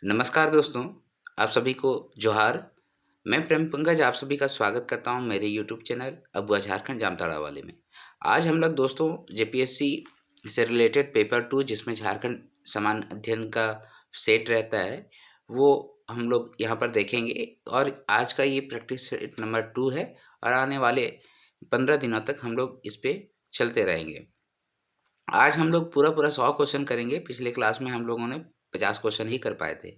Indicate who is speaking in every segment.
Speaker 1: नमस्कार दोस्तों, आप सभी को जोहार। मैं प्रेम पंकज आप सभी का स्वागत करता हूं मेरे यूट्यूब चैनल अबुआ झारखंड जामताड़ा वाले में। आज हम लोग दोस्तों जेपीएससी से रिलेटेड पेपर 2 जिसमें झारखंड सामान्य अध्ययन का सेट रहता है, वो हम लोग यहाँ पर देखेंगे। और आज का ये प्रैक्टिस सेट नंबर 2 है और आने वाले 15 दिनों तक हम लोग इस पे चलते रहेंगे। आज हम लोग पूरा 100 क्वेश्चन करेंगे। पिछले क्लास में हम लोगों ने 50 क्वेश्चन ही कर पाए थे।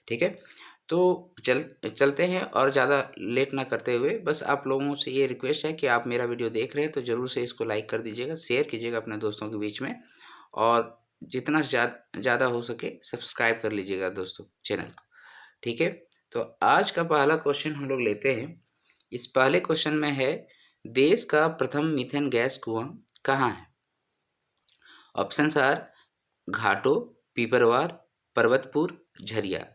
Speaker 1: ठीक है, तो चलते हैं और ज़्यादा लेट ना करते हुए बस आप लोगों से ये रिक्वेस्ट है कि आप मेरा वीडियो देख रहे हैं तो ज़रूर से इसको लाइक कर दीजिएगा, शेयर कीजिएगा अपने दोस्तों के बीच में, और जितना ज़्यादा हो सके सब्सक्राइब कर लीजिएगा दोस्तों चैनल को। ठीक है, तो आज का पहला क्वेश्चन हम लोग लेते हैं। इस पहले क्वेश्चन में है, देश का प्रथम मीथेन गैस कुआं कहाँ है? ऑप्शंस आर घाटों, पिपरवार, पर्वतपुर, झरिया।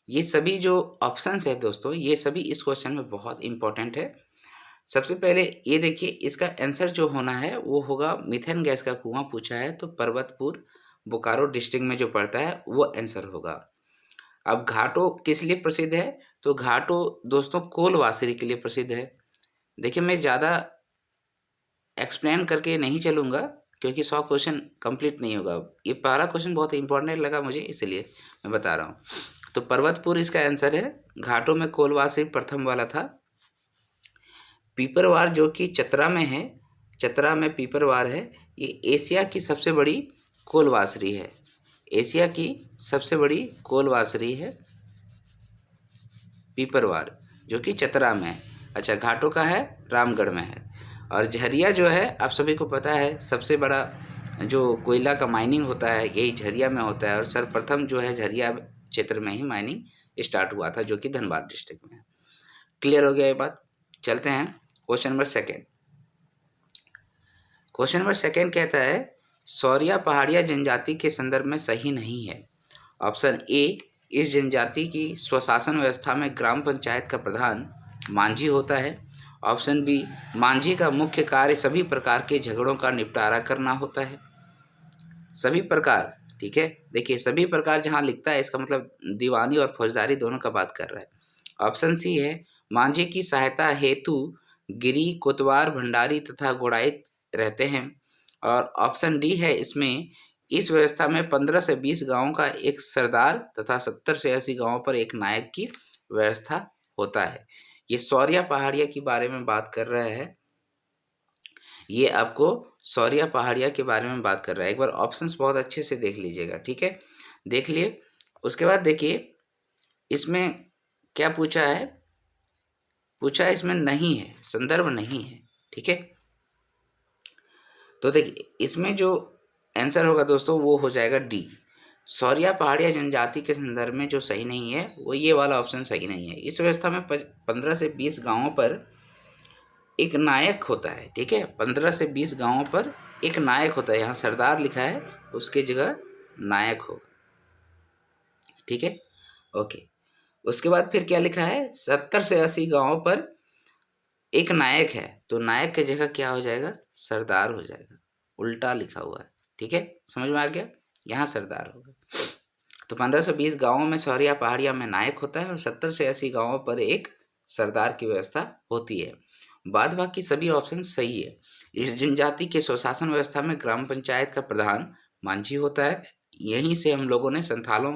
Speaker 1: ये सभी जो ऑप्शंस है दोस्तों, ये सभी इस क्वेश्चन में बहुत इंपॉर्टेंट है। सबसे पहले ये देखिए, इसका आंसर जो होना है वो होगा, मीथेन गैस का कुआं पूछा है तो पर्वतपुर बोकारो डिस्ट्रिक्ट में जो पड़ता है वो आंसर होगा। अब घाटों किस लिए प्रसिद्ध है? तो घाटों दोस्तों कोल वासरी के लिए प्रसिद्ध है। देखिए, मैं ज़्यादा एक्सप्लेन करके नहीं चलूँगा क्योंकि 100 क्वेश्चन कंप्लीट नहीं होगा। ये पहला क्वेश्चन बहुत इंपॉर्टेंट लगा मुझे, इसलिए मैं बता रहा हूँ। तो पर्वतपुर इसका आंसर है। घाटों में कोलवासी प्रथम वाला था। पीपरवार जो कि चतरा में है, चतरा में पीपरवार है, ये एशिया की सबसे बड़ी कोलवासरी है। एशिया की सबसे बड़ी कोलवासरी है पीपरवार, जो कि चतरा में है। अच्छा, घाटों का है रामगढ़ में है। और झरिया जो है आप सभी को पता है, सबसे बड़ा जो कोयला का माइनिंग होता है यही झरिया में होता है। और सर्वप्रथम जो है झरिया क्षेत्र में ही माइनिंग स्टार्ट हुआ था, जो कि धनबाद डिस्ट्रिक्ट में है। क्लियर हो गया ये बात? चलते हैं question number second. Question number second कहता है, सौरिया पहाड़िया जनजाति के संदर्भ में सही नहीं है। ऑप्शन ए, इस जनजाति की स्वशासन व्यवस्था में ग्राम पंचायत का प्रधान मांझी होता है। ऑप्शन बी, मांझी का मुख्य कार्य सभी प्रकार के झगड़ों का निपटारा करना होता है। सभी प्रकार, ठीक है, देखिए सभी प्रकार जहां लिखता है इसका मतलब दीवानी और फौजदारी दोनों का बात कर रहा है। ऑप्शन सी है, मांझी की सहायता हेतु गिरी, कोतवार, भंडारी तथा गुड़ाइत रहते हैं। और ऑप्शन डी है इसमें, इस व्यवस्था में 15 से 20 गांवों का एक सरदार तथा 70 से 80 गांवों पर एक नायक की व्यवस्था होता है। ये सौरिया पहाड़िया के बारे में बात कर रहा है। ये आपको सौरिया पहाड़िया के बारे में बात कर रहा है। एक बार ऑप्शंस बहुत अच्छे से देख लीजिएगा। ठीक है, देख लिए। उसके बाद देखिए इसमें क्या पूछा है। पूछा है इसमें नहीं है, संदर्भ नहीं है। ठीक है, तो देखिए इसमें जो आंसर होगा दोस्तों वो हो जाएगा डी। सौरिया पहाड़िया जनजाति के संदर्भ में जो सही नहीं है वो ये वाला ऑप्शन सही नहीं है। इस व्यवस्था में 15 से 20 गांवों पर एक नायक होता है। ठीक है, 15 से 20 गांवों पर एक नायक होता है। यहाँ सरदार लिखा है, उसकी जगह नायक हो। ठीक है, ओके। उसके बाद फिर क्या लिखा है, 70 से 80 गांवों पर एक नायक है, तो नायक की जगह क्या हो जाएगा, सरदार हो जाएगा। उल्टा लिखा हुआ है। ठीक है, समझ में आ गया? यहाँ सरदार होगा। तो 15 से 20 गांवों में सौरिया पहाड़िया में नायक होता है और 70 से 80 गांवों पर एक सरदार की व्यवस्था होती है। बाद बाकी सभी ऑप्शन सही है। इस जनजाति के स्वशासन व्यवस्था में ग्राम पंचायत का प्रधान मांझी होता है। यहीं से हम लोगों ने संथालों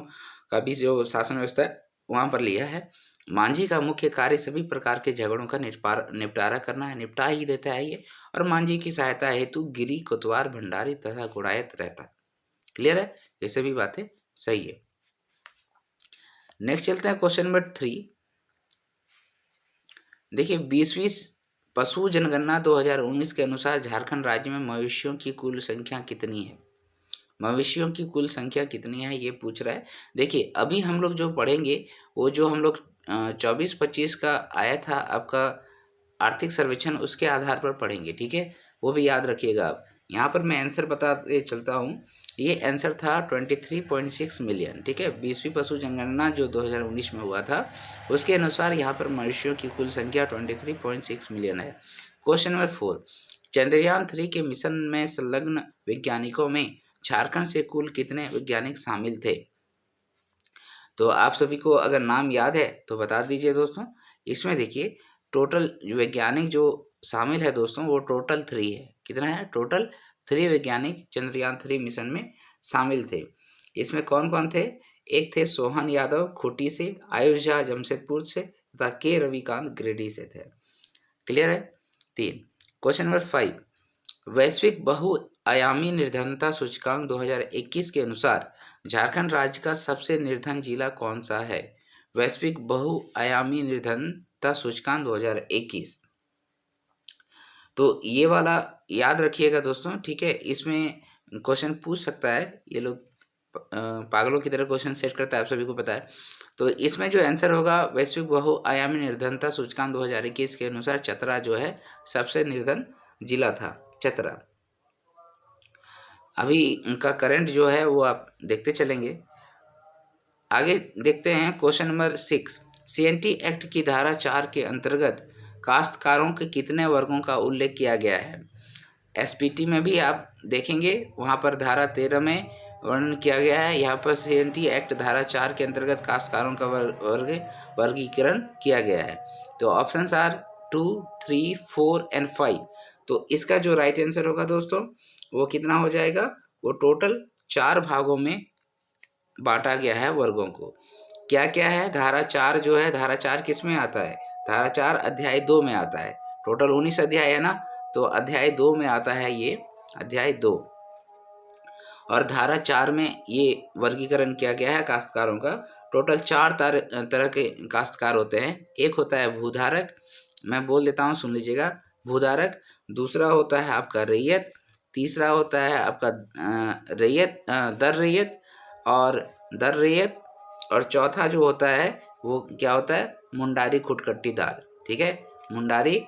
Speaker 1: का भी जो शासन व्यवस्था है वहां पर लिया है। मांझी का मुख्य कार्य सभी प्रकार के झगड़ों का निपटारा करना है, निपटा ही देता है ये। और मांझी की सहायता हेतु गिरी, कोतवार, भंडारी तथा गुड़ायत रहता है। क्लियर है? ये सभी बातें सही है। नेक्स्ट चलते हैं क्वेश्चन नंबर 3। देखिए 20वीं पशु जनगणना 2019 के अनुसार झारखंड राज्य में मवेशियों की कुल संख्या कितनी है? मवेशियों की कुल संख्या कितनी है ये पूछ रहा है। देखिए अभी हम लोग जो पढ़ेंगे वो जो हम लोग 24-25 का आया था आपका आर्थिक सर्वेक्षण, उसके आधार पर पढ़ेंगे। ठीक है, वो भी याद रखिएगा आप। यहाँ पर मैं आंसर बताते चलता हूँ। ये आंसर था 23.6 मिलियन। ठीक है, 20वीं पशु जनगणना जो 2019 में हुआ था उसके अनुसार यहाँ पर मवेशियों की कुल संख्या 23.6 मिलियन है। क्वेश्चन नंबर 4, चंद्रयान 3 के मिशन में संलग्न वैज्ञानिकों में झारखंड से कुल कितने वैज्ञानिक शामिल थे? तो आप सभी को अगर नाम याद है तो बता दीजिए दोस्तों। इसमें देखिए टोटल वैज्ञानिक जो शामिल है दोस्तों वो टोटल 3 है। कितना है? टोटल 3 वैज्ञानिक चंद्रयान 3 मिशन में शामिल थे। इसमें कौन कौन थे? एक थे सोहन यादव खूंटी से, आयुष झा जमशेदपुर से तथा के रविकांत गिरिडीह से थे। क्लियर है? 3। क्वेश्चन नंबर 5, वैश्विक बहुआयामी निर्धनता सूचकांक 2021 के अनुसार झारखंड राज्य का सबसे निर्धन जिला कौन सा है? वैश्विक बहुआयामी निर्धनता सूचकांक 2021। तो ये वाला याद रखिएगा दोस्तों, ठीक है। इसमें क्वेश्चन पूछ सकता है, ये लोग पागलों की तरह क्वेश्चन सेट करता है, आप सभी को पता है। तो इसमें जो आंसर होगा वैश्विक बहुआयामी निर्धनता सूचकांक 2021 के अनुसार चतरा जो है सबसे निर्धन जिला था, चतरा। अभी उनका करंट जो है वो आप देखते चलेंगे। आगे देखते हैं क्वेश्चन नंबर 6, सीएनटी एक्ट की धारा 4 के अंतर्गत काश्तकारों के कितने वर्गों का उल्लेख किया गया है? एसपीटी में भी आप देखेंगे, वहाँ पर धारा 13 में वर्णन किया गया है। यहाँ पर सीएनटी एक्ट धारा 4 के अंतर्गत काश्तकारों का वर्गीकरण किया गया है। तो ऑप्शन आर 2, 3, 4 एंड 5। तो इसका जो राइट आंसर होगा दोस्तों वो कितना हो जाएगा? वो टोटल 4 भागों में बांटा गया है वर्गों को। क्या क्या है? धारा 4 जो है, धारा 4 किस में आता है? धारा 4 अध्याय 2 में आता है। टोटल 19 अध्याय है ना, तो अध्याय 2 में आता है ये अध्याय 2। और धारा 4 में ये वर्गीकरण किया गया है काश्तकारों का। टोटल 4 तरह के काश्तकार होते हैं। एक होता है भूधारक, मैं बोल देता हूँ, सुन लीजिएगा। भूधारक, दूसरा होता है आपका रैयत, तीसरा होता है आपका दर रैयत दर रैयत, और चौथा जो होता है वो क्या होता है? मुंडारी खुटकट्टीदार। ठीक है, मुंडारी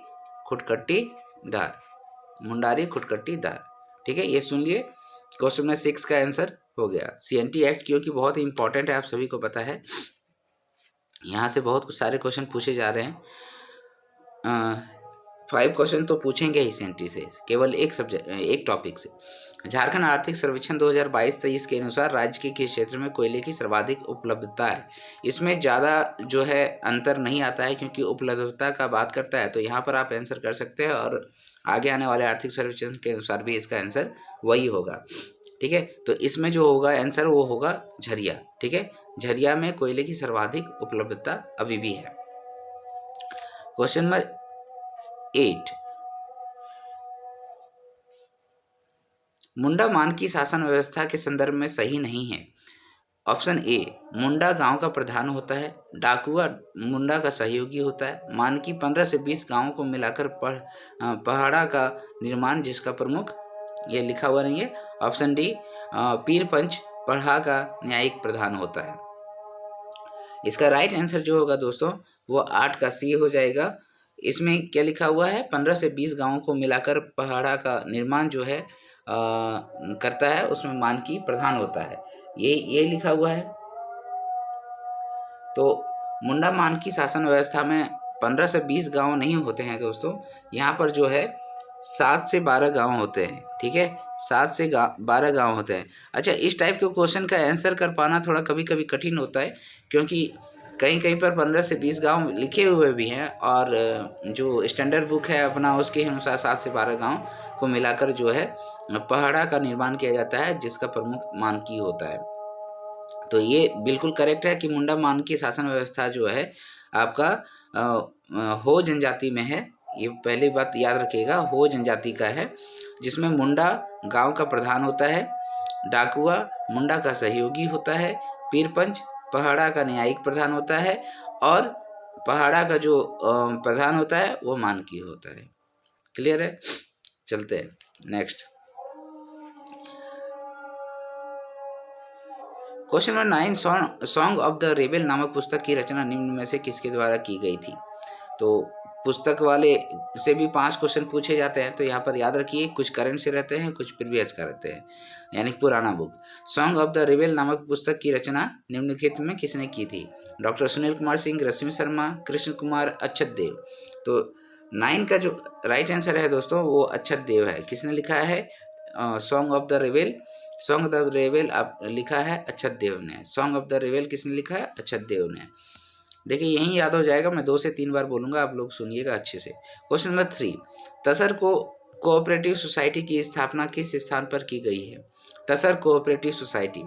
Speaker 1: खुटकट्टीदार। ठीक है, ये सुन लिए। क्वेश्चन नंबर 6 का आंसर हो गया। सीएनटी एक्ट क्योंकि बहुत ही इंपॉर्टेंट है, आप सभी को पता है, यहाँ से बहुत कुछ सारे क्वेश्चन पूछे जा रहे हैं। 5 क्वेश्चन तो पूछेंगे ही सीएनटी से, केवल एक टॉपिक से। झारखंड आर्थिक सर्वेक्षण 2022-23 के अनुसार राज्य के किस क्षेत्र में कोयले की सर्वाधिक उपलब्धता है? इसमें ज़्यादा जो है अंतर नहीं आता है, क्योंकि उपलब्धता का बात करता है, तो यहाँ पर आप आंसर कर सकते हैं, और आगे आने वाले आर्थिक सर्वेक्षण के अनुसार भी इसका आंसर वही होगा। ठीक है, तो इसमें जो होगा आंसर वो होगा झरिया। ठीक है, झरिया में कोयले की सर्वाधिक उपलब्धता अभी भी है। क्वेश्चन नंबर 8, मुंडा मानकी शासन व्यवस्था के संदर्भ में सही नहीं है। ऑप्शन ए, मुंडा गांव का प्रधान होता है, डाकुआ मुंडा का सहयोगी होता है, मानकी 15 से 20 गांवों को मिलाकर पहाड़ा का निर्माण जिसका प्रमुख, ये लिखा हुआ नहीं है। ऑप्शन डी, पीर पंच पढ़ा का न्यायिक प्रधान होता है। इसका राइट आंसर जो होगा दोस्तों वो 8 का सी हो जाएगा। इसमें क्या लिखा हुआ है? 15 से 20 गांवों को मिलाकर पहाड़ा का निर्माण जो है करता है, उसमें मानकी प्रधान होता है, ये लिखा हुआ है। तो मुंडा मानकी शासन व्यवस्था में 15 से 20 गांव नहीं होते हैं दोस्तों, यहाँ पर जो है 7 से 12 गांव होते हैं। ठीक है, 7 से 12 गांव होते हैं। अच्छा, इस टाइप के क्वेश्चन का आंसर कर पाना थोड़ा कभी कभी कठिन होता है, क्योंकि कहीं कहीं पर 15 से 20 गांव लिखे हुए भी हैं, और जो स्टैंडर्ड बुक है अपना उसके अनुसार 7 से 12 गांव को मिलाकर जो है पहाड़ा का निर्माण किया जाता है, जिसका प्रमुख मानकी होता है। तो ये बिल्कुल करेक्ट है कि मुंडा मानकी शासन व्यवस्था जो है आपका हो जनजाति में है। ये पहली बात याद रखिएगा, हो जनजाति का है, जिसमें मुंडा गांव का प्रधान होता है, डाकुआ मुंडा का सहयोगी होता है, पीरपंच पहाड़ा का न्यायिक प्रधान होता है, और पहाड़ा का जो प्रधान होता है वो मानकी होता है। क्लियर है? चलते हैं next. Question number 9, song of the rebel नामक पुस्तक की रचना निम्न में से किसके द्वारा की गई थी? तो पुस्तक वाले से भी 5 क्वेश्चन पूछे जाते हैं, तो यहाँ पर याद रखिए कुछ करंट से रहते हैं, कुछ प्रीवियस का रहते हैं, यानी पुराना book. Song of the rebel नामक पुस्तक की रचना निम्नलिखित में किसने की थी? डॉक्टर सुनील कुमार सिंह, रश्मि शर्मा, कृष्ण कुमार, अक्षत देव। तो 9 का जो राइट आंसर है दोस्तों वो अक्षत देव है। किसने लिखा है song of the rebel? Song of the रेवल आप लिखा है अक्षत देव ने। सॉन्ग ऑफ द रेवल किसने लिखा है? अक्षत देव ने। देखिए यही याद हो जाएगा, मैं 2 से 3 बार बोलूंगा, आप लोग सुनिएगा अच्छे से। क्वेश्चन नंबर 3, तसर को कोऑपरेटिव सोसाइटी की स्थापना किस स्थान पर की गई है? तसर कोऑपरेटिव सोसाइटी,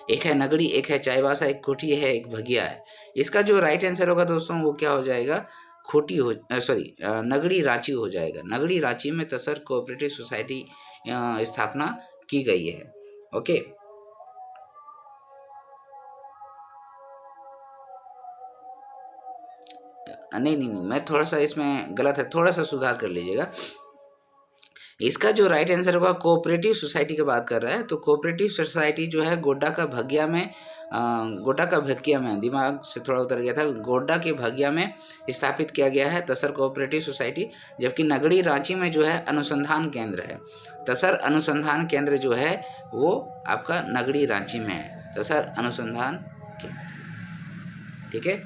Speaker 1: एक है नगड़ी, एक है चाईबासा, एक कोठी है, एक भगिया है। इसका जो राइट आंसर होगा दोस्तों वो क्या हो जाएगा? खोटी हो सॉरी नगड़ी रांची हो जाएगा। नगड़ी रांची में तसर कोऑपरेटिव सोसाइटी स्थापना की गई है। ओके, नहीं, मैं थोड़ा सा इसमें गलत है, थोड़ा सा सुधार कर लीजिएगा। इसका जो राइट आंसर होगा कोऑपरेटिव सोसाइटी की बात कर रहा है, तो कोऑपरेटिव सोसाइटी जो है गोड्डा का भगिया में गोड्डा का भगिया में, दिमाग से थोड़ा उतर गया था, गोड्डा के भगिया में स्थापित किया गया है तसर कोऑपरेटिव सोसाइटी। जबकि नगड़ी रांची में जो है अनुसंधान केंद्र है। तसर अनुसंधान केंद्र जो है वो आपका नगड़ी रांची में है, तसर अनुसंधान केंद्र। ठीक है,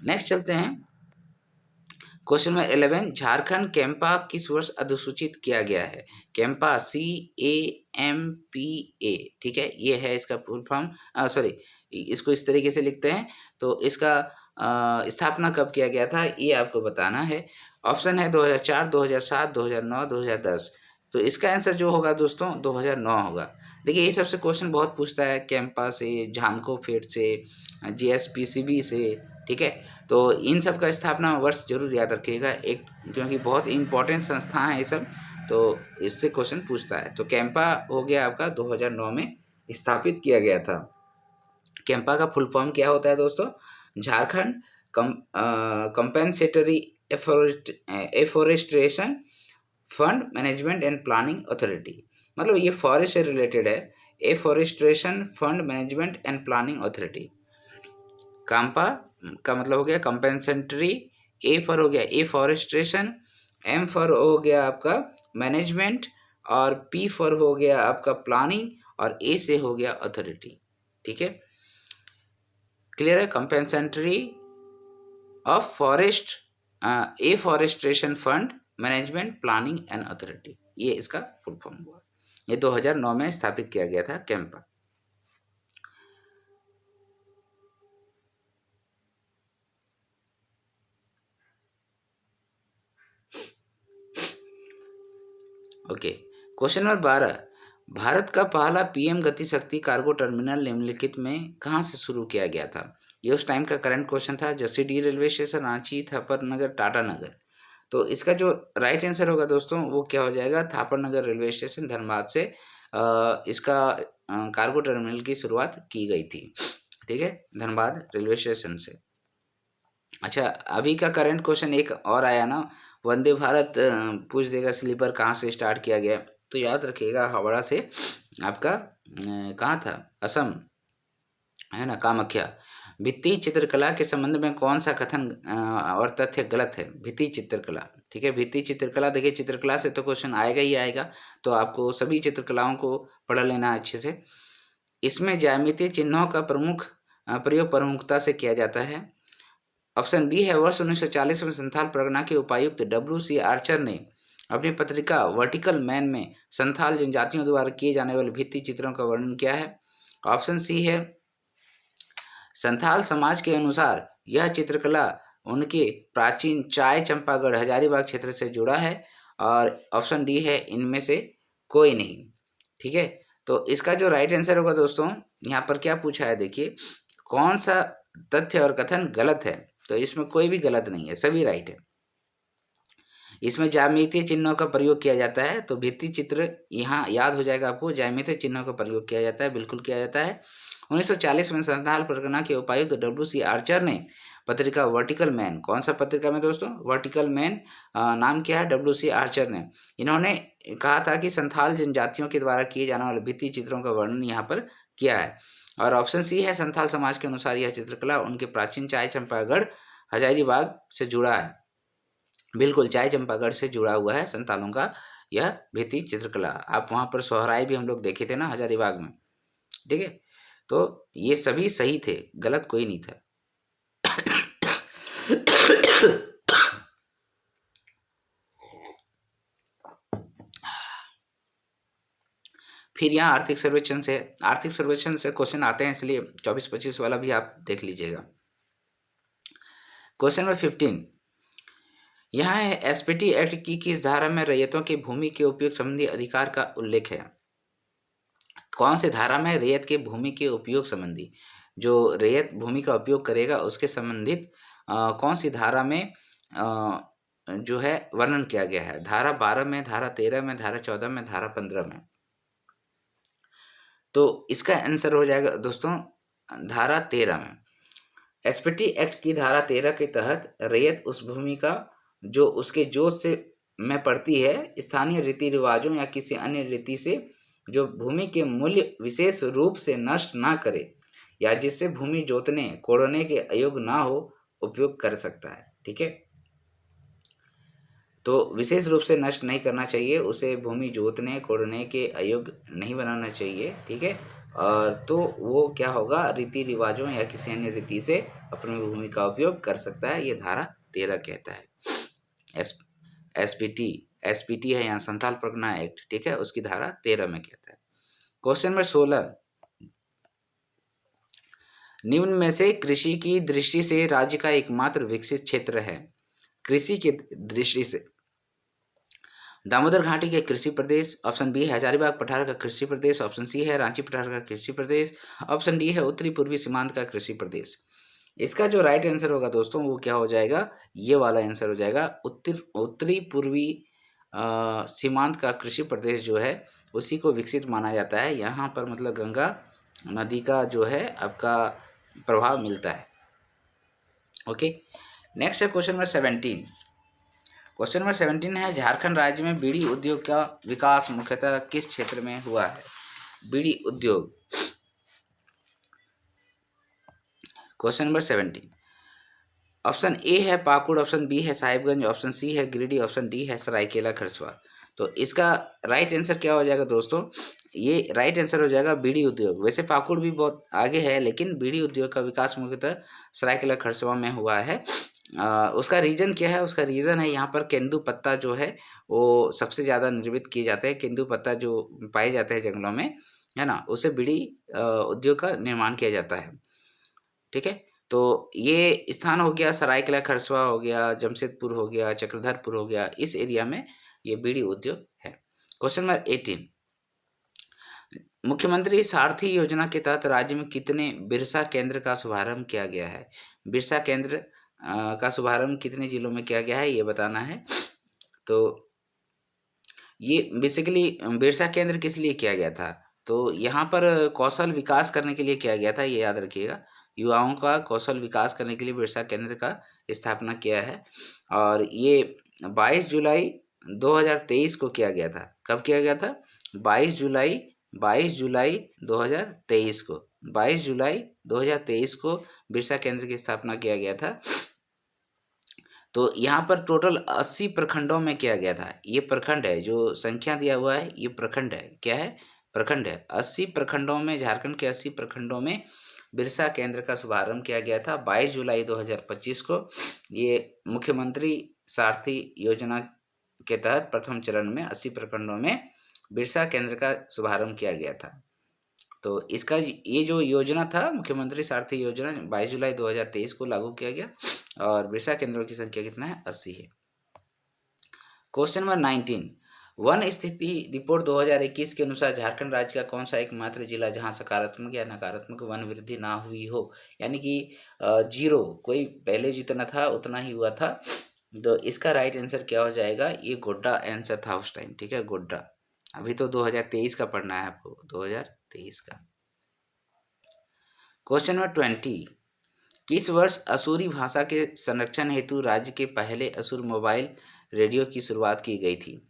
Speaker 1: नेक्स्ट चलते हैं। क्वेश्चन नंबर 11, झारखंड कैंपा किस वर्ष अधिसूचित किया गया है? कैंपा CAMPA, ठीक है, ये है इसका फुल फॉर्म, सॉरी इसको इस तरीके से लिखते हैं। तो इसका स्थापना कब किया गया था ये आपको बताना है। ऑप्शन है 2004, 2007, 2009, 2010। तो इसका आंसर जो होगा दोस्तों 2009 होगा। देखिए ये सबसे क्वेश्चन बहुत पूछता है, कैंपा से, झामको फेड से, GSPCB से, ठीक है। तो इन सब का स्थापना वर्ष जरूर याद रखिएगा, एक क्योंकि बहुत इंपॉर्टेंट संस्था है ये सब, तो इससे क्वेश्चन पूछता है। तो कैंपा हो गया आपका 2009 में स्थापित किया गया था। कैंपा का फुल फॉर्म क्या होता है दोस्तों? Jharkhand compensatory afforestation fund management and planning authority, मतलब ये फॉरेस्ट से रिलेटेड है। Afforestation fund management and planning authority. CAMPA का मतलब हो गया कंपेंसेटरी, ए फॉर हो गया एफॉरेस्ट्रेशन, एम फॉर हो गया आपका मैनेजमेंट, और पी फॉर हो गया आपका प्लानिंग, और ए से हो गया अथॉरिटी। ठीक है, क्लियर है? Compensatory of forest, afforestation fund management planning and authority, ये इसका फुल फॉर्म हुआ। ये 2009 में स्थापित किया गया था Campa. Okay, question number 12, Bharat का पहला PM गति शक्ति कार्गो टर्मिनल निम्नलिखित में कहाँ से शुरू किया गया था? ये उस टाइम का करंट क्वेश्चन था। जसीडी रेलवे स्टेशन, रांची, थापर नगर, टाटा नगर। तो इसका जो राइट आंसर होगा दोस्तों वो क्या हो जाएगा? थापर नगर रेलवे स्टेशन धनबाद से इसका कार्गो टर्मिनल की शुरुआत की गई थी। ठीक है, धनबाद रेलवे स्टेशन से। अच्छा, अभी का करंट क्वेश्चन एक और आया ना, वंदे भारत पूछ देगा स्लीपर कहाँ से स्टार्ट किया गया? तो याद रखिएगा हावड़ा से आपका कहाँ था? असम है ना, कामाख्या। भित्ति चित्रकला के संबंध में कौन सा कथन और तथ्य गलत है? भित्ति चित्रकला, ठीक है, भित्ति चित्रकला। देखिए चित्रकला से तो क्वेश्चन आएगा ही आएगा, तो आपको सभी चित्रकलाओं को पढ़ लेना अच्छे से। इसमें ज्यामितीय चिन्हों का प्रयोग प्रमुखता से किया जाता है। ऑप्शन बी है, वर्ष 1940 में संथाल परगना के उपायुक्त WC आर्चर ने अपनी पत्रिका वर्टिकल मैन में संथाल जनजातियों द्वारा किए जाने वाले भित्ति चित्रों का वर्णन किया है। ऑप्शन सी है, संथाल समाज के अनुसार यह चित्रकला उनके प्राचीन चाय चंपागढ़ हजारीबाग क्षेत्र से जुड़ा है। और ऑप्शन डी है, इनमें से कोई नहीं। ठीक है, तो इसका जो राइट आंसर होगा दोस्तों, यहाँ पर क्या पूछा है देखिए, कौन सा तथ्य और कथन गलत है? तो इसमें कोई भी गलत नहीं है, सभी राइट है। इसमें ज्यामितीय चिन्हों का प्रयोग किया जाता है, तो भित्ति चित्र यहाँ याद हो जाएगा आपको, ज्यामितीय चिन्हों का प्रयोग किया जाता है, बिल्कुल किया जाता है। 1940 में संथाल परगना के उपायुक्त WC आर्चर ने पत्रिका वर्टिकल मैन, कौन सा पत्रिका में दोस्तों? वर्टिकल मैन, नाम क्या है? WC आर्चर ने। इन्होंने कहा था कि संथाल जनजातियों के द्वारा किए जाने वाले भित्ति चित्रों का वर्णन यहाँ पर किया है। और ऑप्शन सी है, संथाल समाज के अनुसार यह चित्रकला उनके प्राचीन चाय चंपागढ़ हजारीबाग से जुड़ा है। बिल्कुल, चाय चंपागढ़ से जुड़ा हुआ है संथालों का यह भित्ति चित्रकला। आप वहाँ पर सोहराय भी हम लोग देखे थे ना हजारीबाग में। ठीक है, तो ये सभी सही थे, गलत कोई नहीं था। फिर यहाँ आर्थिक सर्वेक्षण से क्वेश्चन आते हैं, इसलिए 24-25 वाला भी आप देख लीजिएगा। क्वेश्चन नंबर 15 यहाँ है, एसपीटी एक्ट की किस धारा में रैयतों की भूमि के उपयोग संबंधी अधिकार का उल्लेख है? कौन से धारा में रैयत के भूमि के उपयोग संबंधी, जो रैयत भूमि का उपयोग करेगा उसके संबंधित कौन सी धारा में जो है वर्णन किया गया है? धारा 12 में, धारा 13 में, धारा 14 में, धारा 15 में। तो इसका आंसर हो जाएगा दोस्तों धारा 13 में। एसपीटी एक्ट की धारा 13 के तहत रैयत उस भूमि का जो उसके जोत से में पड़ती है, स्थानीय रीति रिवाजों या किसी अन्य रीति से जो भूमि के मूल्य विशेष रूप से नष्ट ना करे या जिससे भूमि जोतने कोड़ने के अयोग्य ना हो, उपयोग कर सकता है। ठीक है, तो विशेष रूप से नष्ट नहीं करना चाहिए, उसे भूमि जोतने कोड़ने के अयोग्य नहीं बनाना चाहिए। ठीक है, और तो वो क्या होगा, रीति रिवाजों या किसी अन्य रीति से अपनी भूमि का उपयोग कर सकता है, ये धारा 13 कहता है। एसपीटी है यहाँ संथाल परगना एक्ट। ठीक है, उसकी धारा 13 में कहता है। क्वेश्चन नंबर 16 निम्न में से कृषि की दृष्टि से राज्य का एकमात्र विकसित क्षेत्र है। कृषि की दृष्टि से दामोदर घाटी के कृषि प्रदेश, ऑप्शन बी है हजारीबाग पठार का कृषि प्रदेश, ऑप्शन सी है रांची पठार का कृषि प्रदेश, ऑप्शन डी है उत्तरी पूर्वी सीमांत का कृषि प्रदेश। इसका जो राइट आंसर होगा दोस्तों वो क्या हो जाएगा, ये वाला आंसर हो जाएगा उत्तरी पूर्वी सीमांत का कृषि प्रदेश जो है उसी को विकसित माना जाता है। यहाँ पर मतलब गंगा नदी का जो है आपका प्रभाव मिलता है। ओके, नेक्स्ट है क्वेश्चन नंबर 17। क्वेश्चन नंबर 17 है, झारखंड राज्य में बीड़ी उद्योग का विकास मुख्यतः किस क्षेत्र में हुआ है? बीड़ी उद्योग। क्वेश्चन नंबर 17 ऑप्शन ए है पाकुड़, ऑप्शन बी है साहिबगंज, ऑप्शन सी है गिरिडीह, ऑप्शन डी है सरायकेला खरसवा। तो इसका राइट आंसर क्या हो जाएगा दोस्तों, ये राइट आंसर हो जाएगा बीड़ी उद्योग। वैसे पाकुड़ भी बहुत आगे है, लेकिन बीड़ी उद्योग का विकास मुख्यतः सरायकेला खरसवा में हुआ है। उसका रीजन क्या है, उसका रीज़न है यहाँ पर केंदू पत्ता जो है वो सबसे ज़्यादा निर्मित किए जाते हैं। केंदू पत्ता जो पाए जाते हैं जंगलों में, है ना, उससे बीड़ी उद्योग का निर्माण किया जाता है। ठीक है, तो ये स्थान हो गया सरायकेला खरसवा हो गया, जमशेदपुर हो गया, चक्रधरपुर हो गया, इस एरिया में ये बीड़ी उद्योग है। क्वेश्चन नंबर 18 मुख्यमंत्री सारथी योजना के तहत राज्य में कितने बिरसा केंद्र का शुभारंभ किया गया है? बिरसा केंद्र का शुभारंभ कितने जिलों में किया गया है ये बताना है। तो ये बेसिकली बिरसा केंद्र किस लिए किया गया था, तो यहाँ पर कौशल विकास करने के लिए किया गया था, ये याद रखिएगा। युवाओं का कौशल विकास करने के लिए बिरसा केंद्र का स्थापना किया है। और ये 22 जुलाई 2023 को किया गया था। कब किया गया था? 22 जुलाई 2023 को 22 जुलाई 2023 को बिरसा केंद्र की स्थापना किया गया था। तो यहाँ पर टोटल 80 प्रखंडों में किया गया था। ये प्रखंड है, जो संख्या दिया हुआ है ये प्रखंड है। क्या है? प्रखंड है। 80 प्रखंडों में, झारखंड के 80 प्रखंडों में बिरसा केंद्र का शुभारंभ किया गया था 22 जुलाई 2025 को। ये मुख्यमंत्री सारथी योजना के तहत प्रथम चरण में 80 प्रखंडों में बिरसा केंद्र का शुभारंभ किया गया था। तो इसका ये जो योजना था मुख्यमंत्री सारथी योजना 22 जुलाई 2023 को लागू किया गया और बिरसा केंद्रों की संख्या कितना है? 80 है। क्वेश्चन नंबर 19 वन स्थिति रिपोर्ट 2021 के अनुसार झारखंड राज्य का कौन सा एकमात्र जिला जहां सकारात्मक या नकारात्मक वन वृद्धि ना हुई हो, यानी कि जीरो, कोई पहले जितना था उतना ही हुआ था। तो इसका राइट आंसर क्या हो जाएगा? ये गोड्डा आंसर था उस टाइम। ठीक है, गोड्डा। अभी तो 2023 का पढ़ना है आपको, 2023 का। क्वेश्चन नंबर 20 किस वर्ष असुरी भाषा के संरक्षण हेतु राज्य के पहले असुर मोबाइल रेडियो की शुरुआत की गई थी?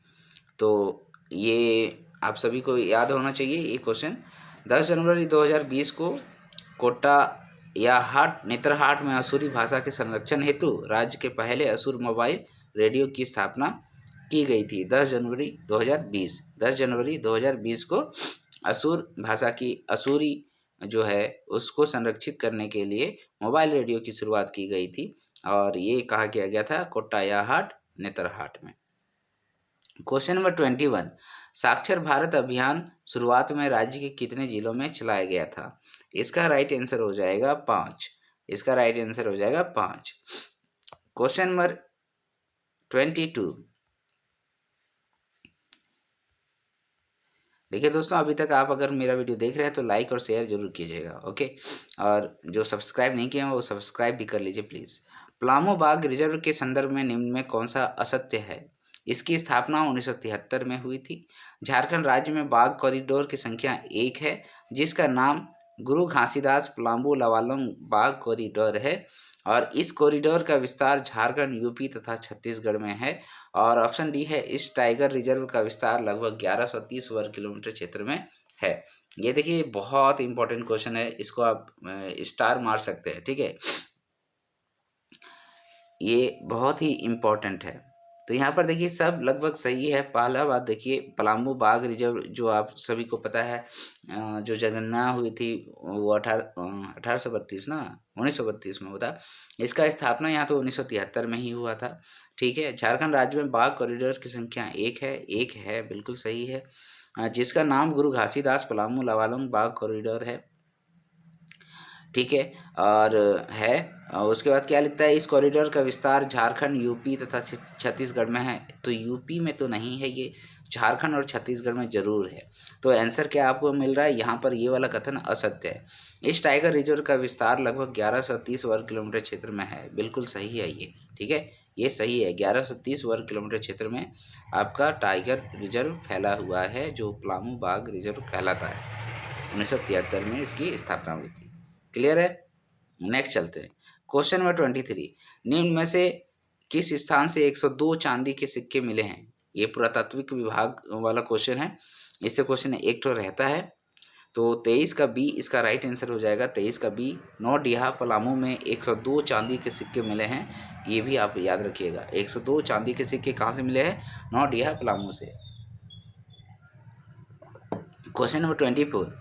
Speaker 1: तो ये आप सभी को याद होना चाहिए ये क्वेश्चन। 10 जनवरी 2020 को कोटा या हाट नेतरहाट में असुरी भाषा के संरक्षण हेतु राज्य के पहले असुर मोबाइल रेडियो की स्थापना की गई थी। 10 जनवरी 2020 को असुर भाषा की असुरी जो है उसको संरक्षित करने के लिए मोबाइल रेडियो की शुरुआत की गई थी और ये कहा किया गया था कोटा या हाट नेतरहाट में। क्वेश्चन नंबर 21 साक्षर भारत अभियान शुरुआत में राज्य के कितने जिलों में चलाया गया था? इसका राइट आंसर हो जाएगा 5। इसका राइट आंसर हो जाएगा 5। Question number 22। देखिए दोस्तों, अभी तक आप अगर मेरा वीडियो देख रहे हैं तो लाइक और शेयर जरूर कीजिएगा, ओके। और जो सब्सक्राइब नहीं किए हैं वो सब्सक्राइब भी कर लीजिए प्लीज़। पलामू बाघ रिजर्व के संदर्भ में निम्न में कौन सा असत्य है? इसकी स्थापना 1973 में हुई थी। झारखंड राज्य में बाघ कॉरिडोर की संख्या 1 है, जिसका नाम गुरु घासीदास पलामू लवालम बाघ कॉरिडोर है, और इस कॉरिडोर का विस्तार झारखंड, यूपी तथा छत्तीसगढ़ में है। और ऑप्शन डी है, इस टाइगर रिजर्व का विस्तार लगभग 1130 वर्ग किलोमीटर क्षेत्र में है। ये देखिए बहुत इंपॉर्टेंट क्वेश्चन है, इसको आप स्टार मार सकते हैं, ठीक है। ये बहुत ही इम्पोर्टेंट है। तो यहाँ पर देखिए सब लगभग सही है। पहला बात देखिए, पलामू बाघ रिजर्व जो आप सभी को पता है, जो जनगणना हुई थी वो 1832 ना 1932 में हुआ था। इसका स्थापना यहाँ तो 1973 में ही हुआ था, ठीक है। झारखंड राज्य में बाघ कॉरिडोर की संख्या 1 है, बिल्कुल सही है। जिसका नाम गुरु घासीदास पलामू लवालम बाघ कॉरिडोर है, ठीक है। और है, और उसके बाद क्या लिखता है, इस कॉरिडोर का विस्तार झारखंड, यूपी तथा छत्तीसगढ़ में है। तो यूपी में तो नहीं है ये, झारखंड और छत्तीसगढ़ में जरूर है। तो आंसर क्या आपको मिल रहा है यहाँ पर? ये वाला कथन असत्य है। इस टाइगर रिजर्व का विस्तार लगभग 1130 वर्ग किलोमीटर क्षेत्र में है, बिल्कुल सही है ये, ठीक है। ये सही है, 1130 वर्ग किलोमीटर क्षेत्र में आपका टाइगर रिजर्व फैला हुआ है, जो पलामू बाघ रिजर्व कहलाता है। 1973 में इसकी स्थापना हुई थी। क्लियर है? नेक्स्ट चलते हैं। Question number 23। निम्न में से किस स्थान से 102 चांदी के सिक्के मिले हैं? ये पुरातात्विक विभाग वाला क्वेश्चन है। इससे क्वेश्चन एक तो रहता है। तो 23 का बी इसका राइट आंसर हो जाएगा। 23 का बी, नौडिहा पलामू में 102 चांदी के सिक्के मिले हैं। ये भी आप याद रखिएगा, 102 चांदी के सिक्के कहाँ से मिले हैं? नौडिहा पलामू से। Question number 24।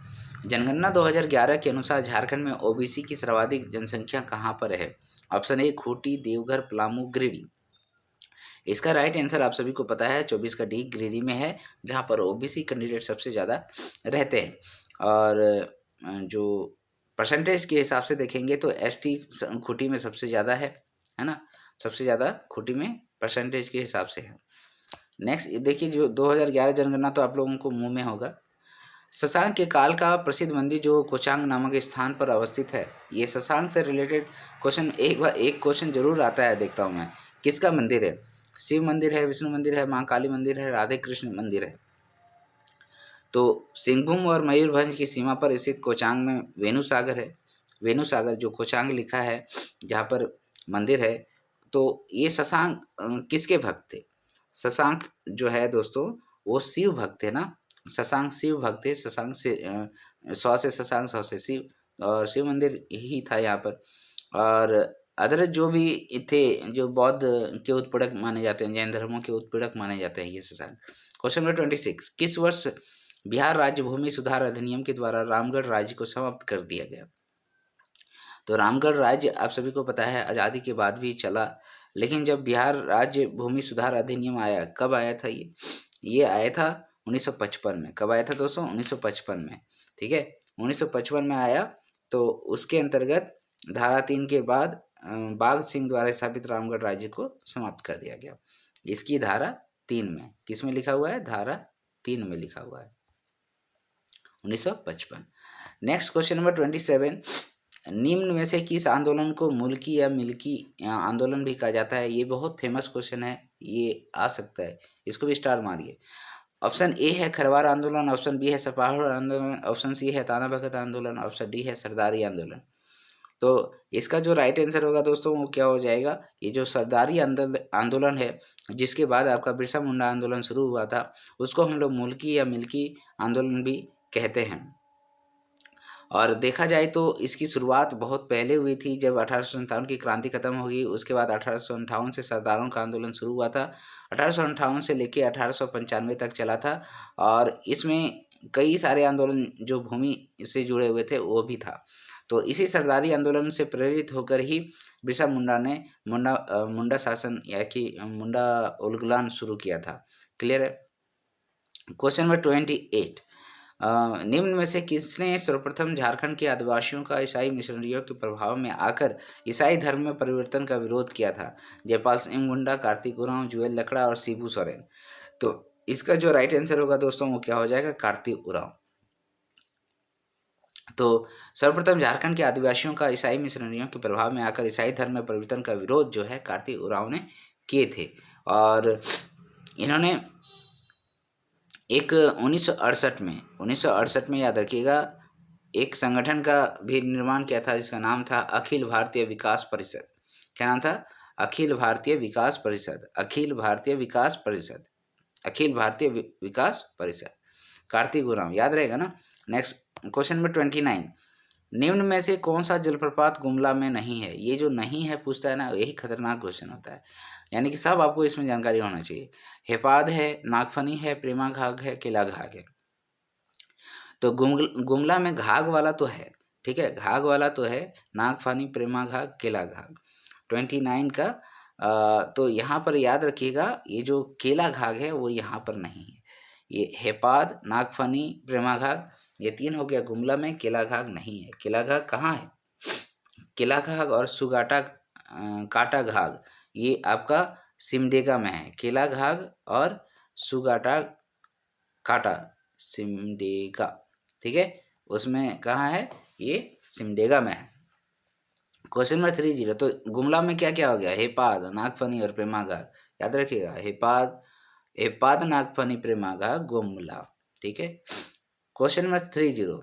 Speaker 1: जनगणना 2011 के अनुसार झारखंड में ओबीसी की सर्वाधिक जनसंख्या कहाँ पर है? ऑप्शन ए, खूंटी, देवघर, पलामू, गिरिडीह। इसका राइट आंसर आप सभी को पता है, 24 का डी गिरिडीह में है, जहाँ पर ओबीसी कैंडिडेट सबसे ज़्यादा रहते हैं। और जो परसेंटेज के हिसाब से देखेंगे तो एसटी खूंटी में सबसे ज़्यादा है ना, सबसे ज़्यादा खूंटी में परसेंटेज के हिसाब से है। नेक्स्ट देखिए, जो 2011 जनगणना तो आप लोगों को मुँह में होगा। शशांक के काल का प्रसिद्ध मंदिर जो कोचांग नामक स्थान पर अवस्थित है, ये शशांक से रिलेटेड क्वेश्चन एक क्वेश्चन जरूर आता है, देखता हूँ मैं। किसका मंदिर है? शिव मंदिर है, विष्णु मंदिर है, माँ काली मंदिर है, राधे कृष्ण मंदिर है। तो सिंहभूम और मयूरभंज की सीमा पर स्थित कोचांग में वेणु सागर है। वेणु सागर जो कोचांग लिखा है, जहाँ पर मंदिर है। तो ये शशांक किसके भक्त थे? शशांक जो है दोस्तों, वो शिव भक्त थे ना। शशांक शिव भक्त थे। शशांक से सौ से शशांक, सौ से शिव, और शिव मंदिर ही था यहाँ पर। और अदर जो भी थे, जो बौद्ध के उत्पीड़क माने जाते हैं, जैन धर्मों के उत्पीड़क माने जाते हैं ये शशांक। Question number 26। किस वर्ष बिहार राज्य भूमि सुधार अधिनियम के द्वारा रामगढ़ राज्य को समाप्त कर दिया गया? तो रामगढ़ राज्य आप सभी को पता है आज़ादी के बाद भी चला, लेकिन जब बिहार राज्य भूमि सुधार अधिनियम आया, कब आया था ये आया था 1955 में। कब आया था दोस्तों? 1955 में, ठीक है। 1955 में आया। तो उसके अंतर्गत धारा 3 के बाद बाघ सिंह द्वारा स्थापित रामगढ़ राज्य को समाप्त कर दिया गया। इसकी धारा 3 में, किस में लिखा हुआ है? धारा 3 में लिखा हुआ है, 1955। Next question number 27। निम्न में से किस आंदोलन को मुल्की या मिल्की आंदोलन भी कहा जाता है? ये बहुत फेमस क्वेश्चन है, ये आ सकता है, इसको भी स्टार मारिए। ऑप्शन ए है खरवार आंदोलन, ऑप्शन बी है सपाहड़ आंदोलन, ऑप्शन सी है ताना भगत आंदोलन, ऑप्शन डी है सरदारी आंदोलन। तो इसका जो राइट आंसर होगा दोस्तों वो क्या हो जाएगा? ये जो सरदारी आंदोलन है, जिसके बाद आपका बिरसा मुंडा आंदोलन शुरू हुआ था, उसको हम लोग मुल्की या मिल्की आंदोलन भी कहते हैं। और देखा जाए तो इसकी शुरुआत बहुत पहले हुई थी, जब 1857 की क्रांति खत्म हो गई। उसके बाद 1858 से सरदारों का आंदोलन शुरू हुआ था। 1858 से लेके 1895 तक चला था, और इसमें कई सारे आंदोलन जो भूमि से जुड़े हुए थे वो भी था। तो इसी सरदारी आंदोलन से प्रेरित होकर ही बिरसा मुंडा ने मुंडा शासन या कि मुंडा उलगुलान शुरू किया था। क्लियर है? क्वेश्चन नंबर 28, निम्न में से किसने सर्वप्रथम झारखंड के आदिवासियों का ईसाई मिशनरियों के प्रभाव में आकर ईसाई धर्म में परिवर्तन का विरोध किया था? जयपाल सिंह मुंडा, कार्तिक उरांव, जुएल लकड़ा और शिबू सोरेन। तो इसका जो राइट आंसर होगा दोस्तों वो क्या हो जाएगा? कार्तिक उरांव। तो सर्वप्रथम झारखंड के आदिवासियों का ईसाई मिशनरियों के प्रभाव में आकर ईसाई धर्म में परिवर्तन का विरोध जो है कार्तिक उरांव ने किए थे। और इन्होंने एक 1968 में याद रखिएगा एक संगठन का भी निर्माण किया था जिसका नाम था अखिल भारतीय विकास परिषद। क्या नाम था? अखिल भारतीय विकास परिषद। अखिल भारतीय विकास परिषद। अखिल भारतीय विकास परिषद। कार्तिक उरांव याद रहेगा ना। नेक्स्ट क्वेश्चन नंबर 29, निम्न में से कौन सा जलप्रपात गुमला में नहीं है? ये जो नहीं है पूछता है ना, यही खतरनाक क्वेश्चन होता है, यानी कि सब आपको इसमें जानकारी होना चाहिए। हेपाद है, नागफनी है, प्रेमा घाघ है, केला घाघ है। तो गुमला में घाघ वाला तो है, ठीक है, घाघ वाला तो है, नागफनी, प्रेमा घाघ, केला घाघ। 29 का तो यहाँ पर याद रखिएगा ये जो केला घाघ है वो यहाँ पर नहीं है। ये हेपाद, नागफनी, प्रेमा घाघ ये तीन हो गया गुमला में, केला घाघ नहीं है। केला घाघ कहाँ है? केला घाघ और सुगाटा काटा घाघ ये आपका सिमडेगा में है। केला घाघ और सुगाटा काटा सिमडेगा, ठीक है, उसमें कहाँ है? ये सिमडेगा में है। क्वेश्चन नंबर 30, तो गुमला में क्या क्या हो गया? हेपाद, नागफनी और प्रेमा घाघ याद रखिएगा। हेपाद, नागफनी, प्रेमा घाघ, गुमला, ठीक है। क्वेश्चन नंबर 30,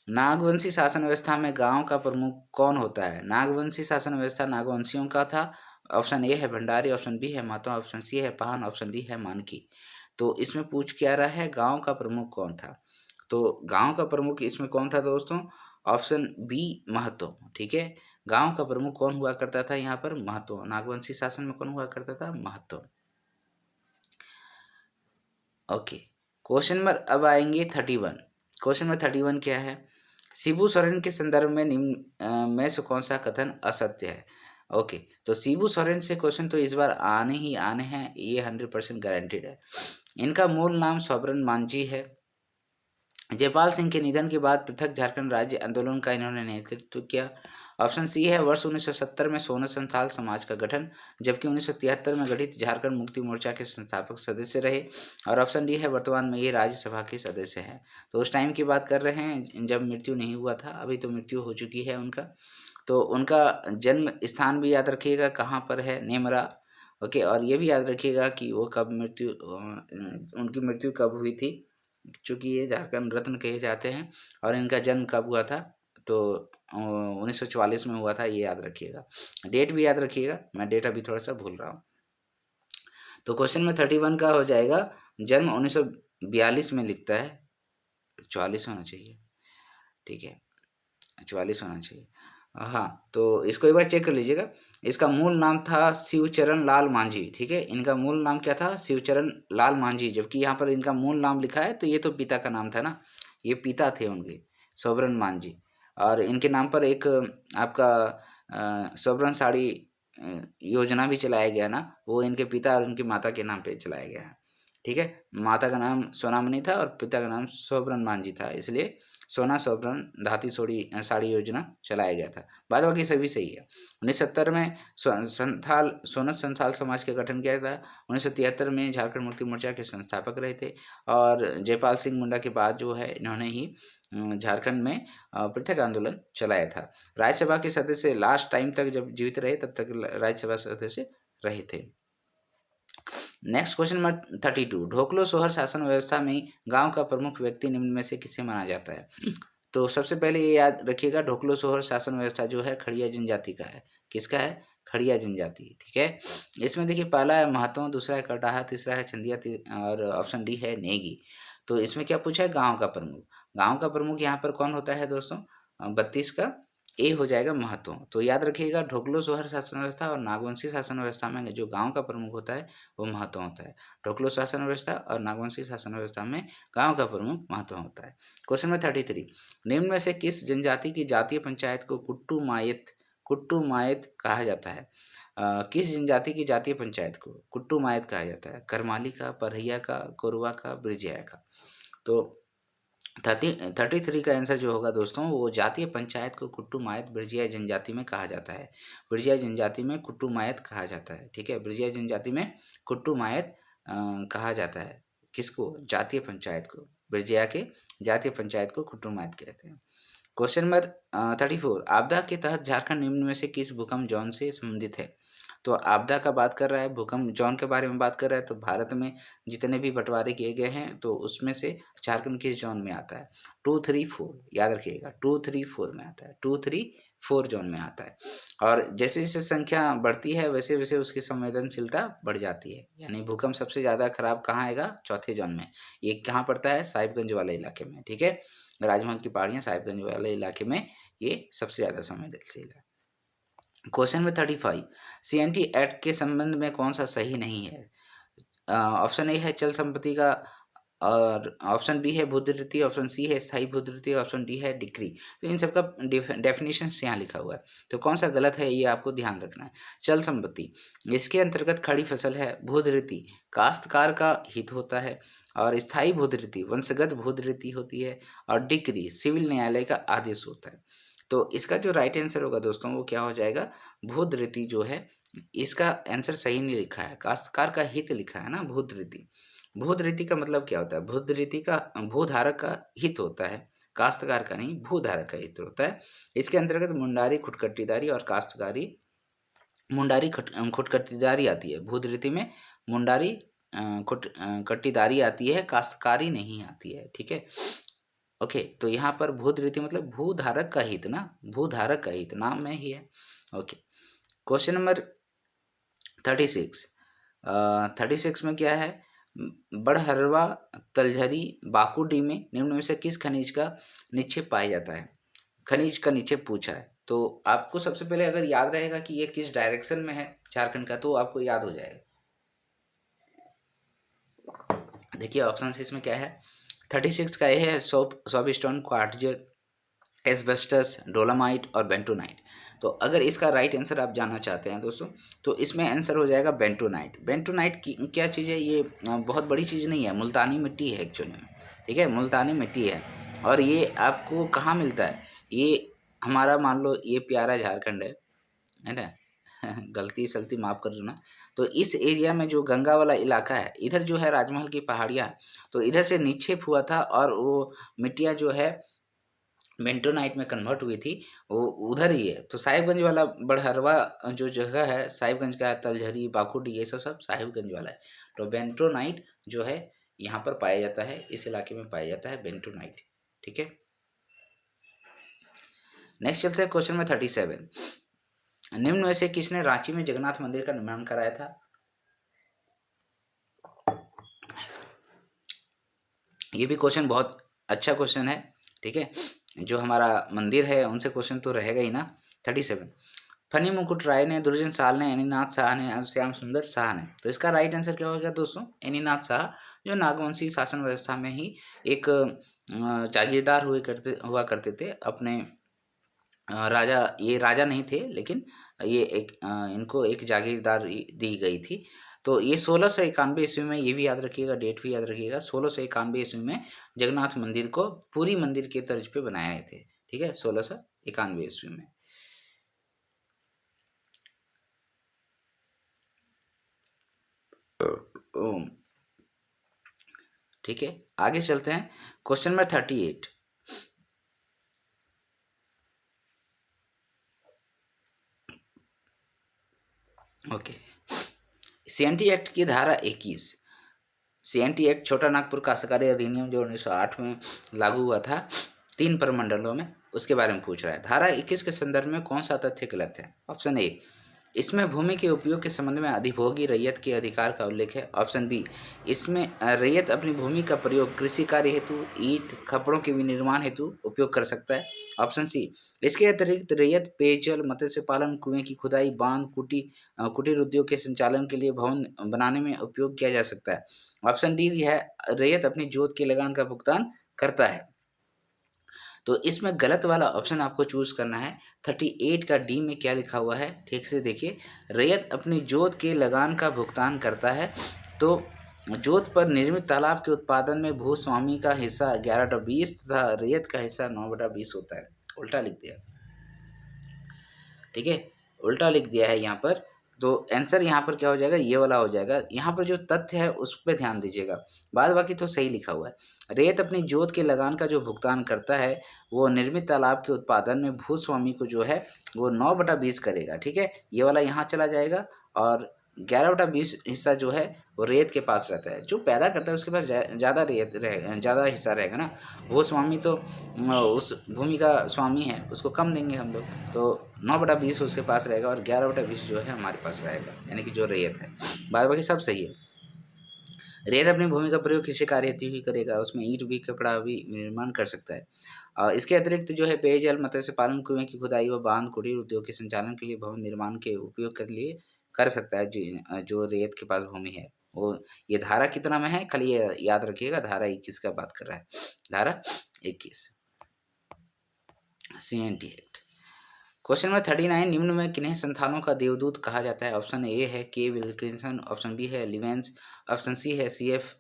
Speaker 1: नागवंशी शासन व्यवस्था में गांव का प्रमुख कौन होता है? नागवंशी शासन व्यवस्था नागवंशियों का था। ऑप्शन ए है भंडारी, ऑप्शन बी है महतो, ऑप्शन सी है पाहन, ऑप्शन डी है मानकी। तो इसमें पूछ क्या रहा है? गांव का प्रमुख कौन था? तो गांव का प्रमुख इसमें कौन था दोस्तों? ऑप्शन बी महतो, ठीक है। गांव का प्रमुख कौन हुआ करता था यहाँ पर? महतो। नागवंशी शासन में कौन हुआ करता था? महतो। ओके, क्वेश्चन नंबर अब आएंगे 31। क्वेश्चन नंबर 31 क्या है? शिबू सोरेन के संदर्भ में निम्न में से कौन सा कथन असत्य है? ओके, तो शिबू सोरेन से क्वेश्चन तो इस बार आने ही आने हैं, ये 100% गारंटेड है। इनका मूल नाम सोबरन मांझी है। जयपाल सिंह के निधन के बाद पृथक झारखंड राज्य आंदोलन का इन्होंने नेतृत्व किया। ऑप्शन सी है वर्ष 1970 में सोनत संथाल समाज का गठन, जबकि 1973 में गठित झारखंड मुक्ति मोर्चा के संस्थापक सदस्य रहे। और ऑप्शन डी है वर्तमान में ये राज्यसभा के सदस्य हैं। तो उस टाइम की बात कर रहे हैं जब मृत्यु नहीं हुआ था, अभी तो मृत्यु हो चुकी है उनका। तो उनका जन्म स्थान भी याद रखिएगा कहाँ पर है? नेमरा। ओके, और ये भी याद रखिएगा कि वो कब उनकी मृत्यु कब हुई थी, चूँकि ये झारखंड रत्न कहे जाते हैं। और इनका जन्म कब हुआ था? तो 1944 में हुआ था, ये याद रखिएगा। डेट भी याद रखिएगा, मैं डेट अभी थोड़ा सा भूल रहा हूँ। तो क्वेश्चन में 31 का हो जाएगा जन्म 1942 में लिखता है, 44 होना चाहिए, ठीक है, 44 होना चाहिए। हाँ, तो इसको एक बार चेक कर लीजिएगा। इसका मूल नाम था शिवचरण लाल मांझी, ठीक है, इनका मूल नाम क्या था? शिवचरण लाल मांझी। जबकि यहाँ पर इनका मूल नाम लिखा है तो ये तो पिता का नाम था ना, ये पिता थे उनके, सोबरन मांझी। और इनके नाम पर एक आपका सोबरन साड़ी योजना भी चलाया गया ना, वो इनके पिता और उनकी माता के नाम पे चलाया गया है, ठीक है। माता का नाम सोनामणि था और पिता का नाम सोबरन मांझी था, इसलिए सोना सोबरन धाती साड़ी योजना चलाया गया था। बाद बाकी सभी सही है। 1970 में सोनत संथाल समाज का गठन किया था। 1973 में झारखंड मुक्ति मोर्चा के संस्थापक रहे थे। और जयपाल सिंह मुंडा के बाद जो है इन्होंने ही झारखंड में पृथक आंदोलन चलाया था। राज्यसभा के सदस्य लास्ट टाइम तक जब जीवित रहे तब तक राज्यसभा सदस्य रहे थे। नेक्स्ट क्वेश्चन नंबर 32, ढोकलो सोहर शासन व्यवस्था में गांव का प्रमुख व्यक्ति निम्न में से किसे माना जाता है? तो सबसे पहले ये याद रखिएगा ढोकलो सोहर शासन व्यवस्था जो है खड़िया जनजाति का है। किसका है? खड़िया जनजाति, ठीक है। इसमें देखिए पहला है महतो, दूसरा है कटाहा, तीसरा है चंदिया और ऑप्शन डी है नेगी। तो इसमें क्या पूछा है? गाँव का प्रमुख। गाँव का प्रमुख यहाँ पर कौन होता है दोस्तों? 32 का ए हो जाएगा महतो। तो याद रखिएगा ढोकलो सोहर शासन व्यवस्था और नागवंशी शासन व्यवस्था में जो गांव का प्रमुख होता है वो महतो होता है। ढोकलो शासन व्यवस्था और नागवंशी शासन व्यवस्था में गांव का प्रमुख महतो होता है। क्वेश्चन नंबर 33, निम्न में से किस जनजाति की जातीय पंचायत को कुट्टू मायत कहा जाता है? किस जनजाति की जातीय पंचायत को कुट्टू मायत कहा जाता है? करमाली का, परहिया का, कोरवा का, ब्रिजिया का। तो 33 का आंसर जो होगा दोस्तों वो जातीय पंचायत को कुट्टू मायत ब्रिजिया जनजाति में कहा जाता है। ब्रिजिया जनजाति में कुट्टू मायत कहा जाता है। ठीक है, ब्रिजिया जनजाति में कुट्टू मायत कहा जाता है। किसको? जातीय पंचायत को। ब्रिजिया के जातीय पंचायत को कुट्टू मायत कहते हैं। क्वेश्चन नंबर 34, आपदा के तहत झारखंड निम्न में से किस भूकंप जोन से संबंधित है? तो आपदा का बात कर रहा है, भूकंप जोन के बारे में बात कर रहा है, तो भारत में जितने भी बंटवारे किए गए हैं तो उसमें से झारखंड किस जोन में आता है? 2, 3, 4 याद रखिएगा, 2, 3, 4 में आता है, 2, 3, 4 जोन में आता है। और जैसे जैसे संख्या बढ़ती है वैसे वैसे उसकी संवेदनशीलता बढ़ जाती है। यानी भूकंप सबसे ज़्यादा खराब कहाँ आएगा? चौथे जोन में। ये कहाँ पड़ता है? साहिबगंज वाले इलाके में। ठीक है, राजमहल की पहाड़ियाँ साहिबगंज वाले इलाके में ये सबसे ज़्यादा संवेदनशील है। क्वेश्चन नंबर 35, सीएनटी एक्ट के संबंध में कौन सा सही नहीं है? ऑप्शन ए है चल संपत्ति का, और ऑप्शन बी है भूधृति, ऑप्शन सी है स्थायी भूधृति, ऑप्शन डी है डिक्री। तो इन सबका डेफिनेशन यहाँ लिखा हुआ है, तो कौन सा गलत है ये आपको ध्यान रखना है। चल संपत्ति, इसके अंतर्गत खड़ी फसल है। भूधृति काश्तकार का हित होता है, और स्थायी भूधृति वंशगत भूधृति होती है, और डिक्री सिविल न्यायालय का आदेश होता है। तो इसका जो राइट आंसर होगा दोस्तों वो क्या हो जाएगा? भूधृति जो है, इसका आंसर सही नहीं लिखा है, काश्तकार का हित लिखा है ना भूधृति। भूधृति का मतलब क्या होता है? भूधृति का भूधारक का हित होता है, काश्तकार का नहीं, भूधारक का हित होता है। इसके अंतर्गत मुंडारी खुटकट्टीदारी और काश्तकारी मुंडारी खुटकट्टीदारी आती है। भूधृति में मुंडारी कट्टीदारी आती है, काश्तकारी नहीं आती है। ठीक है, ओके। तो यहाँ पर भूधृति मतलब भूधारक का हित ना, भूधारक का हित नाम में ही है। ओके, क्वेश्चन नंबर 36, 36 में क्या है? बड़हरवा, तलझरी, बाकुडी में निम्न में से किस खनिज का निक्षेप पाया जाता है? खनिज का निक्षेप पूछा है, तो आपको सबसे पहले अगर याद रहेगा कि ये किस डायरेक्शन में है झारखंड का, तो आपको याद हो जाएगा। देखिए ऑप्शन इसमें क्या है? 36 का ये है सोपस्टोन, क्वार्टज, एस्बेस्टस, डोलामाइट और बेंटोनाइट। तो अगर इसका राइट आंसर आप जानना चाहते हैं दोस्तों, तो इसमें आंसर हो जाएगा बेंटोनाइट। बेंटोनाइट की क्या चीज़ है? ये बहुत बड़ी चीज़ नहीं है, मुल्तानी मिट्टी है एक्चुअली में। ठीक है, मुल्तानी मिट्टी है, और ये आपको कहाँ मिलता है? ये हमारा मान लो ये प्यारा झारखंड है ना गलती सलती माफ़ कर देना। तो इस एरिया में जो गंगा वाला इलाका है, इधर जो है राजमहल की पहाड़ियाँ, तो इधर से निक्षेप हुआ था, और वो मिट्टियाँ जो है बेंटोनाइट में कन्वर्ट हुई थी, वो उधर ही है। तो साहिबगंज वाला बड़हरवा जो जगह है, साहिबगंज का तलझरी, बाकुडी, ये सब साहिबगंज वाला है। तो बेंटोनाइट जो है यहाँ पर पाया जाता है, इस इलाके में पाया जाता है बेंटोनाइट। ठीक है, नेक्स्ट चलते हैं क्वेश्चन में 37, निम्न में से किसने रांची में जगन्नाथ मंदिर का निर्माण कराया था? ये भी क्वेश्चन बहुत अच्छा क्वेश्चन है। ठीक है, जो हमारा मंदिर है उनसे क्वेश्चन तो रहेगा ही ना। 37, फनी मुकुट राय ने, दुर्जन साल ने, एनीनाथ शाह ने, श्याम सुंदर शाह ने। तो इसका राइट आंसर क्या होगा दोस्तों? एनीनाथ शाह, जो नागवंशी शासन व्यवस्था में ही एक जागीरदार हुआ करते थे। अपने राजा, ये राजा नहीं थे लेकिन ये एक इनको एक जागीरदार दी गई थी। तो ये 1691 ईस्वी में, ये भी याद रखिएगा, डेट भी याद रखिएगा, 1691 ईस्वी में जगन्नाथ मंदिर को पूरी मंदिर के तर्ज पे बनाए थे। ठीक है, 1691 ईस्वी में। ठीक है, आगे चलते हैं question number 38, okay. CNT act की धारा 21, सीएनटी एक्ट छोटा नागपुर काश्तकारी अधिनियम जो 1908 में लागू हुआ था 3 प्रमंडलों में, उसके बारे में पूछ रहा है। धारा 21 के संदर्भ में कौन सा तथ्य गलत है? ऑप्शन ए, इसमें भूमि के उपयोग के संबंध में अधिभोगी रैयत के अधिकार का उल्लेख है। ऑप्शन बी, इसमें रैयत अपनी भूमि का प्रयोग कृषि कार्य हेतु, ईंट, कपड़ों के विनिर्माण हेतु उपयोग कर सकता है। ऑप्शन सी, इसके अतिरिक्त रैयत पेयजल, मत्स्य पालन, कुएं की खुदाई, बांध, कुटीर उद्योग के संचालन के लिए भवन बनाने में उपयोग किया जा सकता है। ऑप्शन डी है, रैयत अपनी जोत के लगान का भुगतान करता है। तो इसमें गलत वाला ऑप्शन आपको चूज़ करना है। 38 का डी में क्या लिखा हुआ है, ठीक से देखिए। रैयत अपनी जोत के लगान का भुगतान करता है, तो जोत पर निर्मित तालाब के उत्पादन में भूस्वामी का हिस्सा 11/20 तथा रैयत का हिस्सा 9/20 होता है। उल्टा लिख दिया, ठीक है, उल्टा लिख दिया है यहाँ पर। तो आंसर यहाँ पर क्या हो जाएगा, ये वाला हो जाएगा। यहाँ पर जो तथ्य है उस पर ध्यान दीजिएगा, बाद बाकी तो सही लिखा हुआ है। रेत अपनी जोत के लगान का जो भुगतान करता है वो निर्मित तालाब के उत्पादन में भूस्वामी को जो है वो 9/20 करेगा, ठीक है। ये वाला यहाँ चला जाएगा और 11/20 हिस्सा जो है वो रेत के पास रहता है। जो पैदा करता है उसके पास ज़्यादा रेत रहेगा, ज़्यादा हिस्सा रहेगा ना। भूस्वामी तो उस भूमि का स्वामी है, उसको कम देंगे हम लोग। तो 9/20 उसके पास रहेगा और 11/20 जो है हमारे पास रहेगा, यानी कि जो रेत है। बाद बाकी सब सही है। रेत अपनी भूमि का प्रयोग किसी कार्य हेतु ही करेगा, उसमें ईंट भी, कपड़ा भी निर्माण कर सकता है। इसके अतिरिक्त जो है पेयजल, मत्स्य पालन, कुएं की खुदाई व बांध, कुटीर उद्योग के संचालन के लिए, भवन निर्माण के उपयोग के लिए कर सकता है। जो रेत के पास भूमि है वो, ये धारा कितना में है खाली ये याद रखिएगा, धारा 21 का बात कर रहा है, धारा 21 CNT एक्ट। क्वेश्चन नंबर 39, निम्न में किन्हीं संस्थानों का देवदूत कहा जाता है? ऑप्शन ए है के विल्किंसन, ऑप्शन बी है लिवेंस, ऑप्शन सी है CF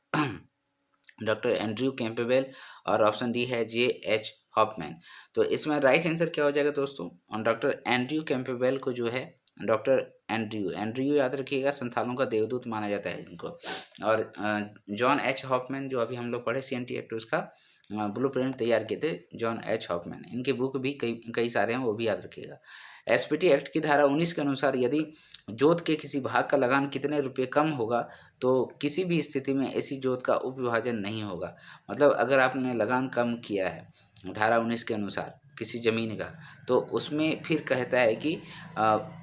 Speaker 1: डॉक्टर एंड्रयू कैंपेबेल और ऑप्शन डी है JH हॉफमैन। तो इसमें राइट आंसर क्या हो जाएगा दोस्तों, डॉक्टर एंड्रयू कैंपेबेल को जो है, डॉक्टर एंड्रयू याद रखिएगा, संथालों का देवदूत माना जाता है इनको। और जॉन H हॉफमैन जो अभी हम लोग पढ़े CNT एक्ट, उसका ब्लूप्रिंट तैयार किए थे जॉन H हॉफमैन। इनके बुक भी कई सारे हैं, वो भी याद रखिएगा। SPT एक्ट की धारा 19 के अनुसार यदि जोत के किसी भाग का लगान कितने रुपये कम होगा तो किसी भी स्थिति में ऐसी जोत का उपविभाजन नहीं होगा। मतलब अगर आपने लगान कम किया है धारा 19 के अनुसार किसी ज़मीन का, तो उसमें फिर कहता है कि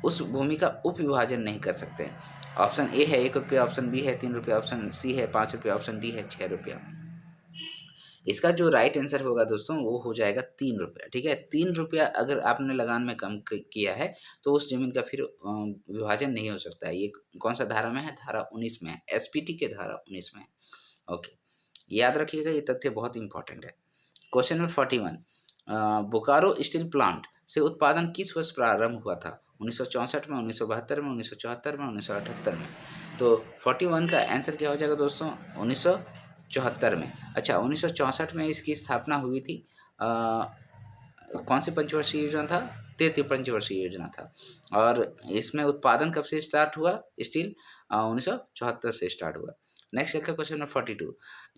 Speaker 1: उस भूमि का उपविभाजन नहीं कर सकते। ऑप्शन ए है 1 रुपया, ऑप्शन बी है 3 रुपया, ऑप्शन सी है 5 रुपया, ऑप्शन डी है 6 रुपया। इसका जो राइट आंसर होगा दोस्तों वो हो जाएगा 3 रुपया, ठीक है। 3 रुपया अगर आपने लगान में कम किया है तो उस जमीन का फिर विभाजन नहीं हो सकता है। ये कौन सा धारा में है, धारा 19 में है, SPT के धारा 19 में है। ओके, याद रखिएगा, ये तथ्य बहुत इंपॉर्टेंट है। Question number 41, Bokaro steel plant से उत्पादन किस वर्ष प्रारंभ हुआ था? 1964 में, 1972 में, 1974 में, 1978 में। तो 41 का आंसर क्या हो जाएगा दोस्तों, 1974 में। अच्छा, 1964 में इसकी स्थापना हुई थी। कौन सी पंचवर्षीय योजना था? तृतीय पंचवर्षीय योजना था। और इसमें उत्पादन कब से स्टार्ट हुआ स्टील? 1974 से स्टार्ट हुआ। नेक्स्ट चलता है क्वेश्चन नंबर 42।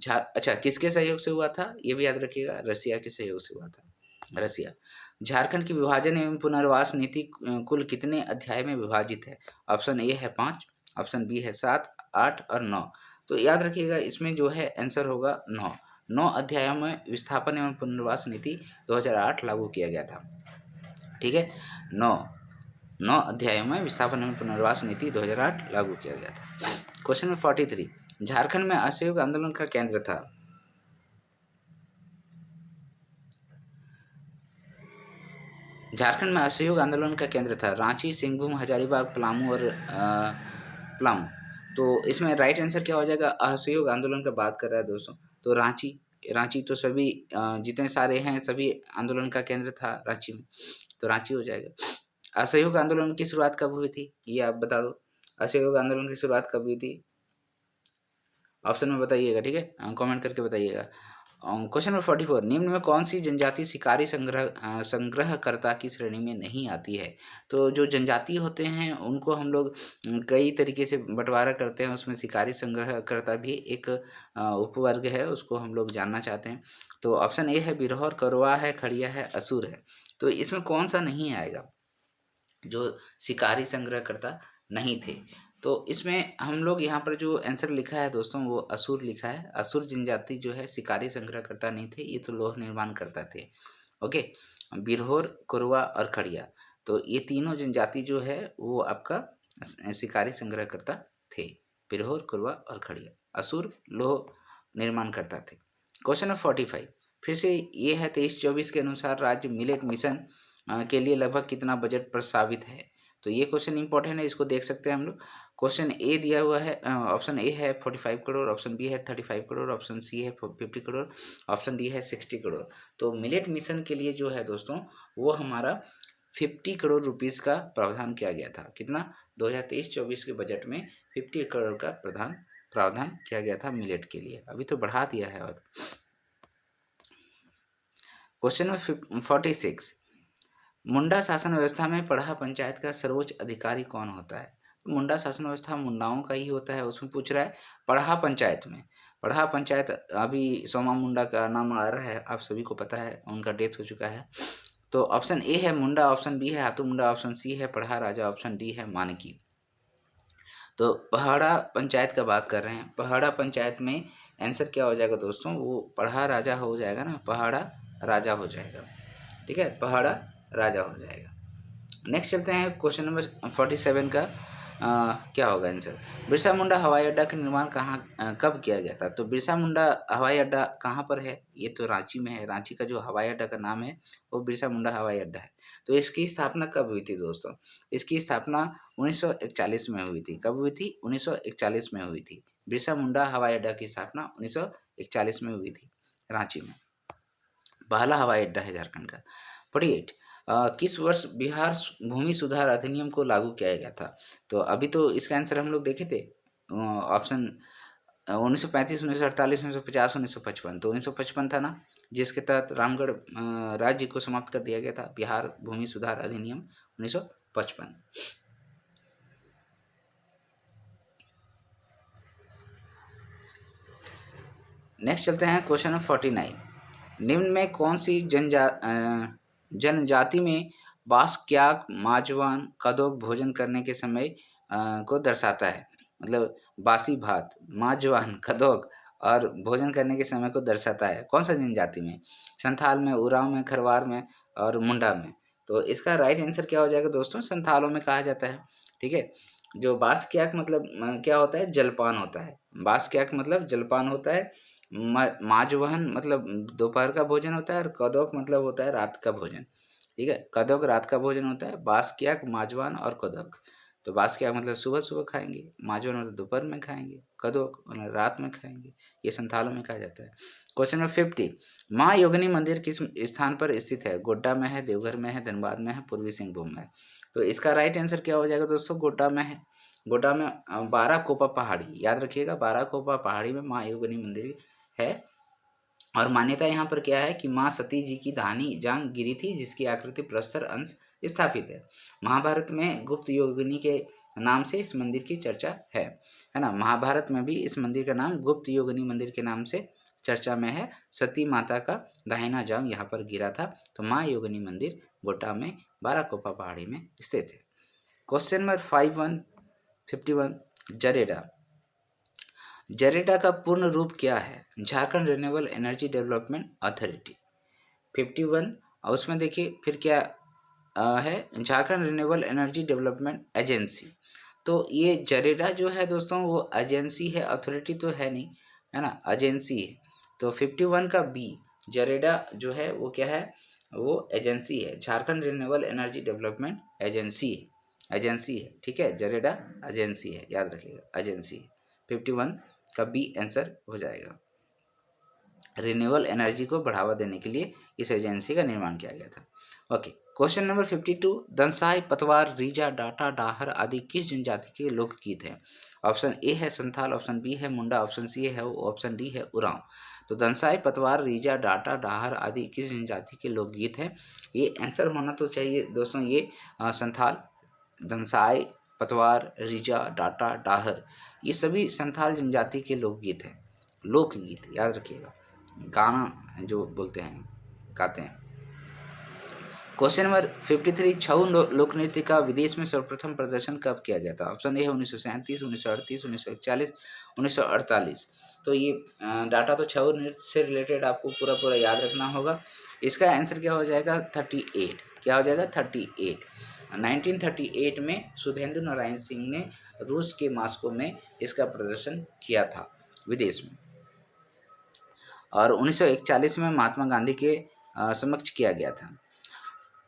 Speaker 1: अच्छा, किसके सहयोग से हुआ था? ये भी याद रखिएगा, रसिया के सहयोग से हुआ था। रसिया। झारखंड की विभाजन एवं पुनर्वास नीति कुल कितने अध्याय में विभाजित है? ऑप्शन ए है 5, ऑप्शन बी है 7, 8 और 9। तो याद रखिएगा, इसमें जो है आंसर होगा 9 अध्यायों में विस्थापन एवं पुनर्वास नीति 2008 लागू किया गया था, ठीक है। 9 अध्यायों में विस्थापन एवं पुनर्वास नीति 2008 लागू किया गया था। क्वेश्चन नंबर 43, झारखंड में असहयोग आंदोलन का केंद्र था? झारखंड में असहयोग आंदोलन का केंद्र था रांची, सिंहभूम, हजारीबाग, पलामू और पलामू। तो इसमें राइट आंसर क्या हो जाएगा? असहयोग आंदोलन का बात कर रहा है दोस्तों, तो रांची तो सभी जितने सारे हैं सभी आंदोलन का केंद्र था रांची में, तो रांची हो जाएगा। असहयोग आंदोलन की शुरुआत कब हुई थी, ये आप बता दो। असहयोग आंदोलन की शुरुआत कब हुई थी? ऑप्शन में बताइएगा, ठीक है, कमेंट करके बताइएगा। क्वेश्चन नंबर 44, निम्न में कौन सी जनजाति शिकारी संग्रहकर्ता की श्रेणी में नहीं आती है? तो जो जनजाति होते हैं उनको हम लोग कई तरीके से बंटवारा करते हैं, उसमें शिकारी संग्रहकर्ता भी एक उपवर्ग है, उसको हम लोग जानना चाहते हैं। तो ऑप्शन ए है बिरहोर, करवा है, खड़िया है, असुर है। तो इसमें कौन सा नहीं आएगा जो शिकारी संग्रहकर्ता नहीं थे? तो इसमें हम लोग यहाँ पर जो आंसर लिखा है दोस्तों वो असुर लिखा है। असुर जनजाति जो है शिकारी संग्रहकर्ता नहीं थे, ये तो लोह निर्माण करता थे। ओके, बिरहोर, कोरवा और खड़िया, तो ये तीनों जनजाति जो है वो आपका शिकारी संग्रहकर्ता थे। बिरहोर, कोरवा और खड़िया। असुर लोह निर्माण करता थे। क्वेश्चन नंबर 45, फिर से ये है 23-24 के अनुसार राज्य मिलेट मिशन के लिए लगभग कितना बजट प्रस्तावित है? तो ये क्वेश्चन इंपॉर्टेंट है, इसको देख सकते हैं हम लोग। क्वेश्चन ए दिया हुआ है, ऑप्शन ए है 45 करोड़, ऑप्शन बी है 35 करोड़, ऑप्शन सी है 50 करोड़, ऑप्शन डी है 60 करोड़। तो मिलेट मिशन के लिए जो है दोस्तों वो हमारा 50 करोड़ रुपीस का प्रावधान किया गया था। कितना? 2023-24 के बजट में 50 करोड़ का प्रावधान किया गया था मिलेट के लिए। अभी तो बढ़ा दिया है। और क्वेश्चन नंबर 46, मुंडा शासन व्यवस्था में पढ़ा पंचायत का सर्वोच्च अधिकारी कौन होता है? मुंडा शासन व्यवस्था मुंडाओं का ही होता है, उसमें पूछ रहा है पढ़ा पंचायत में। पढ़ा पंचायत, अभी सोमा मुंडा का नाम आ रहा है, आप सभी को पता है, उनका डेथ हो चुका है। तो ऑप्शन ए है मुंडा, ऑप्शन बी है हाथू मुंडा, ऑप्शन सी है पढ़ा राजा, ऑप्शन डी है मानकी। तो पहाड़ा पंचायत का बात कर रहे हैं। पहाड़ा पंचायत में आंसर क्या हो जाएगा दोस्तों? वो पढ़ा राजा हो जाएगा ना, पहाड़ा राजा हो जाएगा। ठीक है, पहाड़ा राजा हो जाएगा। नेक्स्ट चलते हैं क्वेश्चन नंबर 47 का क्या होगा आंसर? बिरसा मुंडा हवाई अड्डा का निर्माण कब किया गया था? तो बिरसा मुंडा हवाई अड्डा कहाँ पर है? ये तो रांची में है। रांची का जो हवाई अड्डा का नाम है वो बिरसा मुंडा हवाई अड्डा है। तो इसकी स्थापना कब हुई थी दोस्तों? इसकी स्थापना 1941 में हुई थी। कब हुई थी? 1941 में हुई थी। बिरसा मुंडा हवाई अड्डा की स्थापना 1941 में हुई थी रांची में। पहला हवाई अड्डा है झारखंड का। 48, किस वर्ष बिहार भूमि सुधार अधिनियम को लागू किया गया था? तो अभी तो इसका आंसर हम लोग देखे थे, ऑप्शन 1935, 1948, 1950, 1955। तो 1955 था ना, जिसके तहत रामगढ़ राज्य को समाप्त कर दिया गया था। बिहार भूमि सुधार अधिनियम 1955। नेक्स्ट चलते हैं क्वेश्चन नंबर 49, निम्न में कौन सी जनजाति में बांस, क्याक, माजवान, कदोक भोजन करने के समय को दर्शाता है? मतलब बासी भात, माजवान, कदोक और भोजन करने के समय को दर्शाता है। कौन सा जनजाति में? संथाल में, उरांव में, खरवार में और मुंडा में। तो इसका राइट आंसर क्या हो जाएगा दोस्तों? संथालों में कहा जाता है। ठीक है, जो बास क्याक मतलब क्या होता है? जलपान होता है। बास क्याक मतलब जलपान होता है। माजवहन मतलब दोपहर का भोजन होता है, और कदौक मतलब होता है रात का भोजन। ठीक है, कदौक रात का भोजन होता है। बास क्याक, माजवान और कदौक। तो बास क्याक मतलब सुबह सुबह खाएंगे, माजवान मतलब दोपहर में खाएंगे, कदौक मतलब रात में खाएंगे। ये संथालों में कहा जाता है। क्वेश्चन नंबर 50, माँ योगिनी मंदिर किस स्थान पर स्थित है? गोड्डा में है, देवघर में है, धनबाद में है, पूर्वी सिंहभूम में है। तो इसका राइट आंसर क्या हो जाएगा दोस्तों? गोड्डा में है। गोड्डा में बाराकोपा पहाड़ी, याद रखिएगा, बाराकोपा पहाड़ी में माँ योगिनी मंदिर है। और मान्यता यहाँ पर क्या है कि माँ सती जी की दाहिनी जांघ गिरी थी, जिसकी आकृति प्रस्तर अंश स्थापित है। महाभारत में गुप्त योगिनी के नाम से इस मंदिर की चर्चा है ना। महाभारत में भी इस मंदिर का नाम गुप्त योगिनी मंदिर के नाम से चर्चा में है। सती माता का दाहिना जांघ यहाँ पर गिरा था। तो माँ योगिनी मंदिर गोड्डा में बाराकोपा पहाड़ी में स्थित है। Question number 51, JREDA. जरेडा का पूर्ण रूप क्या है? Jharkhand renewable energy development authority. 51, और उसमें देखिए फिर क्या है? Jharkhand renewable energy development agency. तो ये जरेडा जो है दोस्तों वो एजेंसी है, अथॉरिटी तो है नहीं, है ना, एजेंसी है। तो 51 का बी, जरेडा जो है वो क्या है? वो एजेंसी है। Jharkhand renewable energy development agency है, एजेंसी है। ठीक है, जरेडा एजेंसी है, याद रखिएगा, एजेंसी है। 51 का बी आंसर हो जाएगा। रिन्यूएबल एनर्जी को बढ़ावा देने के लिए इस एजेंसी का निर्माण किया गया था। ओके, क्वेश्चन नंबर 52, दंसाई, पतवार, रीजा, डाटा, डाहर आदि किस जनजाति के लोकगीत हैं? ऑप्शन ए है संथाल, ऑप्शन बी है मुंडा, ऑप्शन सी है, ऑप्शन डी है उरांव। तो दंसाई, पतवार, रीजा, डाटा, डाहर आदि किस जनजाति के लोकगीत हैं? ये आंसर होना तो चाहिए दोस्तों, ये संथाल, दंसाई, पतवार, रीजा, डाटा, डाहर, ये सभी संथाल जनजाति के लोकगीत हैं। लोकगीत याद रखिएगा, गाना जो बोलते हैं, गाते हैं। क्वेश्चन नंबर 53, छऊ लोक नृत्य का विदेश में सर्वप्रथम प्रदर्शन कब किया गया था? ऑप्शन ए है 1937, 1938, 1941, 1948। तो ये डाटा तो छऊ नृत्य से रिलेटेड आपको पूरा पूरा याद रखना होगा। इसका आंसर क्या हो जाएगा? 38। क्या हो जाएगा? 38। 1938 में सुधेंद्र नारायण सिंह ने रूस के मॉस्को में इसका प्रदर्शन किया था विदेश में। और 1941 में महात्मा गांधी के समक्ष किया गया था।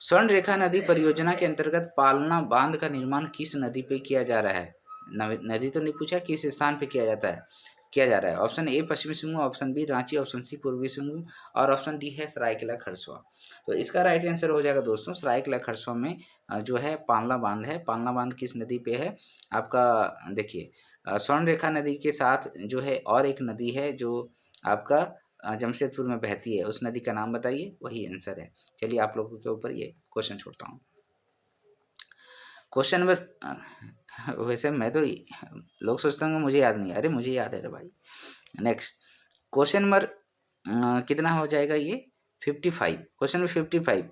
Speaker 1: स्वर्ण रेखा नदी परियोजना के अंतर्गत पालना बांध का निर्माण किस नदी पे किया जा रहा है? नदी तो नहीं पूछा, किस स्थान पे किया जाता है, किया जा रहा है। ऑप्शन ए पश्चिमी Singhbhum, option B Ranchi, option C पूर्वी सिंहभूम और ऑप्शन डी है सरायकेला खरसावां। तो इसका राइट आंसर हो जाएगा दोस्तों सरायकेला खरसावां में जो है पालना बांध है। पालना बांध किस नदी पे है आपका, देखिए स्वर्ण रेखा नदी के साथ जो है और एक नदी है जो आपका जमशेदपुर में बहती है, उस नदी का नाम बताइए, वही आंसर है। चलिए आप लोगों के ऊपर ये क्वेश्चन छोड़ता हूँ। क्वेश्चन नंबर, वैसे मैं तो लोग सोचते होंगे मुझे याद नहीं, अरे मुझे याद है रे भाई। नेक्स्ट क्वेश्चन नंबर कितना हो जाएगा ये 55। क्वेश्चन नंबर 55,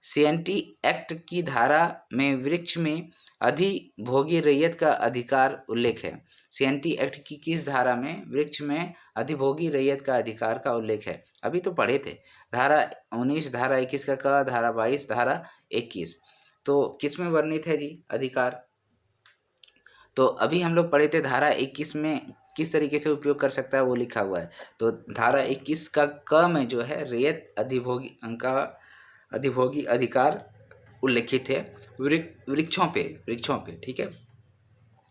Speaker 1: सीएनटी एक्ट की धारा में वृक्ष में अधिभोगी रैयत का अधिकार उल्लेख है। सीएनटी एक्ट की किस धारा में वृक्ष में अधिभोगी रैयत का अधिकार का उल्लेख है? अभी तो पढ़े थे, धारा 19, धारा 21 का क, धारा 22, धारा 21। तो किस में वर्णित है जी अधिकार? तो अभी हम लोग पढ़े थे धारा 21 में किस तरीके से उपयोग कर सकता है वो लिखा हुआ है। तो धारा 21 का क में जो है रैयत अधिभोगी अधिकार उल्लेखित है वृक्षों पे, ठीक है।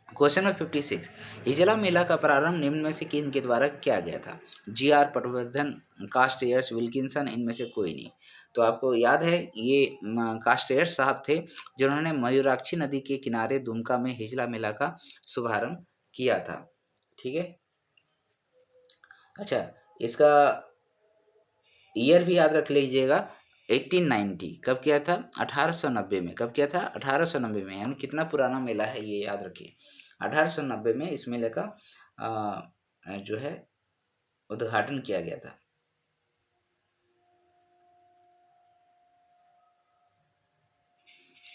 Speaker 1: क्वेश्चन नंबर 56, हिजला मेला का प्रारंभ निम्न में से किन के द्वारा किया गया था? GR पटवर्धन, कास्टेयर्स, विल्किंसन, इनमें से कोई नहीं। तो आपको याद है ये कास्टेयर्स साहब थे जिन्होंने मयूराक्षी नदी के किनारे दुमका में हिजला मेला का शुभारंभ किया था, ठीक है। अच्छा, इसका ईयर भी याद रख लीजिएगा, 1890 कब किया था? 1890 में। कब किया था? 1890 में। यानी कितना पुराना मेला है ये याद रखिए। 1890 में इस मेले का जो है उद्घाटन किया गया था।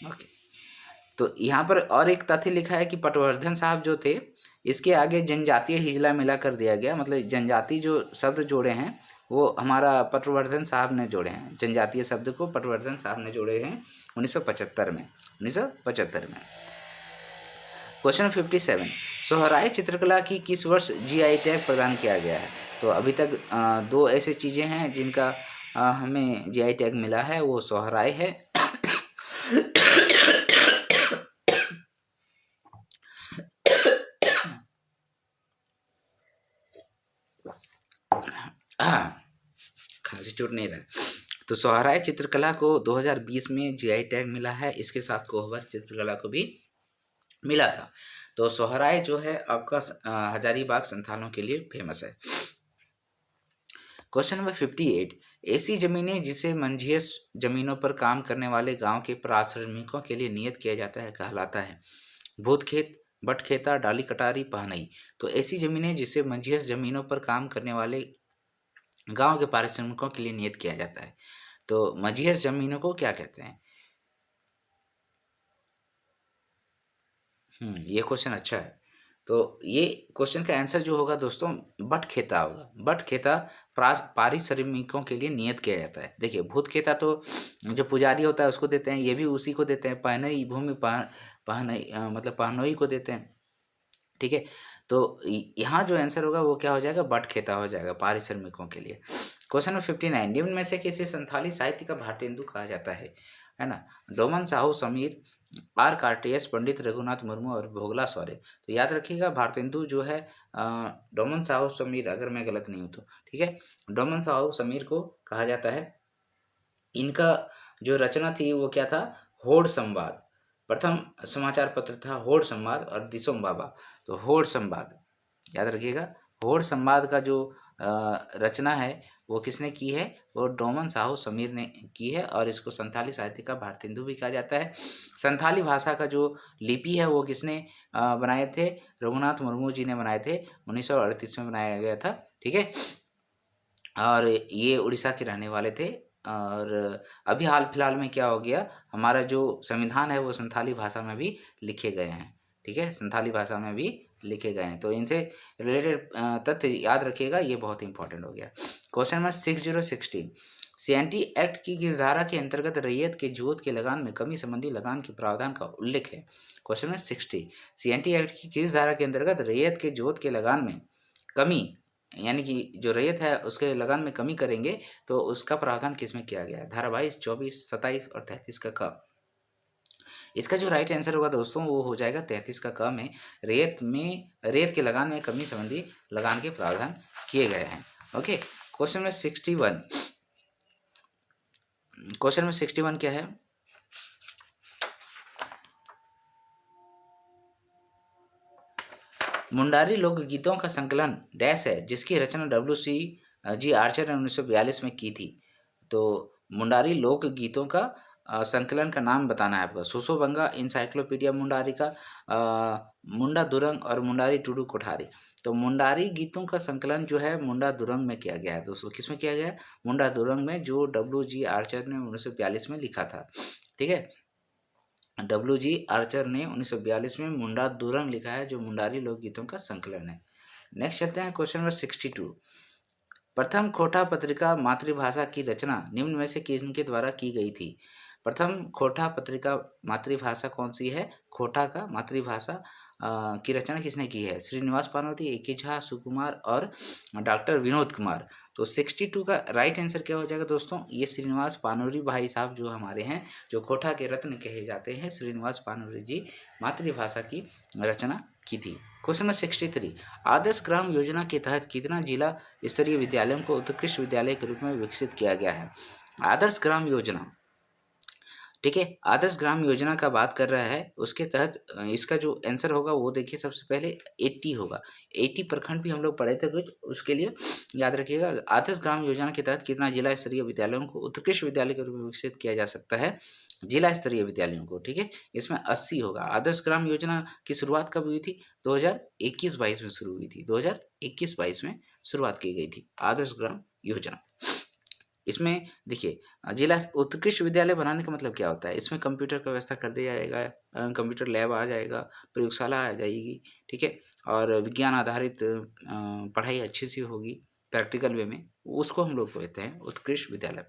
Speaker 1: ओके, तो यहाँ पर और एक तथ्य लिखा है कि पटवर्धन साहब जो थे इसके आगे जनजातीय हिजला मिला कर दिया गया, मतलब जनजाति जो शब्द जोड़े हैं वो हमारा पटवर्धन साहब ने जोड़े हैं। जनजातीय शब्द को पटवर्धन साहब ने जोड़े हैं 1975 में। 1975 में। क्वेश्चन 57, सोहराय चित्रकला की किस वर्ष GI टैग प्रदान किया गया है? तो अभी तक दो ऐसे चीज़ें हैं जिनका हमें GI टैग मिला है, वो सोहराय है खांसी छूट नहीं रहा। तो सोहराय चित्रकला को 2020 में GI टैग मिला है, इसके साथ कोहबर चित्रकला को भी मिला था। तो सोहराय जो है आपका हजारीबाग संथालों के लिए फेमस है। क्वेश्चन नंबर 58, ऐसी जमीनें जिसे मंझियस जमीनों पर काम करने वाले गांव के प्राश्रमिकों के लिए नियत किया जाता है कहलाता है? भूतखेत, बटखेता, डाली कटारी, पहनई। तो ऐसी जमीनें जिसे मंझियस जमीनों पर काम करने वाले गांव के पारिश्रमिकों के लिए नियत किया जाता है, तो मंझियस जमीनों को क्या कहते हैं? ये क्वेश्चन अच्छा है। तो ये क्वेश्चन का आंसर जो होगा दोस्तों बटखेता होगा। बटखेता पारिश्रमिकों के लिए नियत किया जाता है। देखिए भूतखेता तो जो पुजारी होता है उसको देते हैं, ये भी उसी को देते हैं। पहनई भूमि पहनई मतलब पहनोई को देते हैं, ठीक है। तो यहाँ जो आंसर होगा वो क्या हो जाएगा? बटखेता हो जाएगा पारिश्रमिकों के लिए। क्वेश्चन नंबर 59, निम्न में से किसी संथाली साहित्य का भारतेंदु कहा जाता है ना? डोमन साहू समीर, R कार्टियस, पंडित रघुनाथ मुर्मू और भोगला सॉरे। तो याद रखिएगा भारतेंदु जो है डोमन साहू समीर, अगर मैं गलत नहीं हूँ तो, ठीक है। डोमन साहू समीर को कहा जाता है। इनका जो रचना थी वो क्या था? होड़ संवाद। प्रथम समाचार पत्र था होड़ संवाद और दिसोम बाबा। तो होड़ संवाद याद रखिएगा। होड़ संवाद का जो रचना है वो किसने की है? वो डोमन साहू समीर ने की है और इसको संथाली साहित्य का भारतेंदु भी कहा जाता है। संथाली भाषा का जो लिपि है वो किसने बनाए थे? रघुनाथ मुर्मू जी ने बनाए थे। 1938 में बनाया गया था, ठीक है। और ये उड़ीसा के रहने वाले थे। और अभी हाल फिलहाल में क्या हो गया, हमारा जो संविधान है वो संथाली भाषा में भी लिखे गए हैं, ठीक है। संथाली भाषा में भी लिखे गए हैं। तो इनसे रिलेटेड तथ्य याद रखिएगा, ये बहुत इंपॉर्टेंट हो गया। क्वेश्चन नंबर 6016, सीएनटी एक्ट की किस धारा के अंतर्गत रैयत के जोत के लगान में कमी संबंधी लगान के प्रावधान का उल्लेख है? क्वेश्चन नंबर 60, सीएनटी एक्ट की किस धारा के अंतर्गत रैयत के जोत के लगान में कमी, यानी कि जो रैयत है उसके लगान में कमी करेंगे तो उसका प्रावधान किस में किया गया है? धारा 22, 24, 27 और 33 का क। इसका जो राइट आंसर होगा दोस्तों वो हो जाएगा 33 का क में रेत के लगान में कमी संबंधी लगान के प्रावधान किए गए हैं। Okay, question number 61। Question number 61 क्या है? मुंडारी लोकगीतों का संकलन डैश है जिसकी रचना WC आर्चर ने 1942 में की थी। तो मुंडारी लोकगीतों का संकलन का नाम बताना है आपको। सुसोबंगा, इंसाइक्लोपीडिया मुंडारी का, मुंडा दुरंग और मुंडारी टुडू कोठारी। तो मुंडारी गीतों का संकलन जो है मुंडा दुरंग में किया गया है दोस्तों। किस में किया गया है? मुंडा दुरंग में, जो WG आर्चर ने 1942 में लिखा था। ठीक है, WG आर्चर ने 1942 में मुंडा दुरंग लिखा है, जो मुंडारी लोकगीतों का संकलन है। नेक्स्ट चलते हैं क्वेश्चन नंबर 62। प्रथम खोटा पत्रिका मातृभाषा की रचना निम्न में से किनके द्वारा की गई थी? प्रथम खोटा पत्रिका मातृभाषा कौन सी है? खोटा का मातृभाषा की रचना किसने की है? श्रीनिवास पानोटी, ए.के. झा, सुकुमार और डॉक्टर विनोद कुमार। तो 62 का राइट आंसर क्या हो जाएगा दोस्तों? ये श्रीनिवास पानोरी भाई साहब जो हमारे हैं, जो खोटा के रत्न कहे जाते हैं, श्रीनिवास पानोरी जी मातृभाषा की रचना की थी। Question number 63। आदर्श ग्राम योजना के तहत कितना जिला स्तरीय विद्यालयों को उत्कृष्ट विद्यालय के रूप में विकसित किया गया है? आदर्श ग्राम योजना, ठीक है, आदर्श ग्राम योजना का बात कर रहा है, उसके तहत इसका जो आंसर होगा वो देखिए, सबसे पहले 80 होगा। 80 प्रखंड भी हम लोग पढ़े थे कुछ, उसके लिए याद रखिएगा। आदर्श ग्राम योजना के तहत कितना जिला स्तरीय विद्यालयों को उत्कृष्ट विद्यालय के रूप में विकसित किया जा सकता है? जिला स्तरीय विद्यालयों को, ठीक है, इसमें 80 होगा। आदर्श ग्राम योजना की शुरुआत कब हुई थी? 2021-22 में शुरू हुई थी। 2021-22 में शुरुआत की गई थी आदर्श ग्राम योजना। इसमें देखिए, जिला उत्कृष्ट विद्यालय बनाने का मतलब क्या होता है? इसमें कंप्यूटर का व्यवस्था कर दिया जाएगा, कंप्यूटर लैब आ जाएगा, प्रयोगशाला आ जाएगी, ठीक है, और विज्ञान आधारित पढ़ाई अच्छी सी होगी प्रैक्टिकल वे में, उसको हम लोग कहते हैं उत्कृष्ट विद्यालय।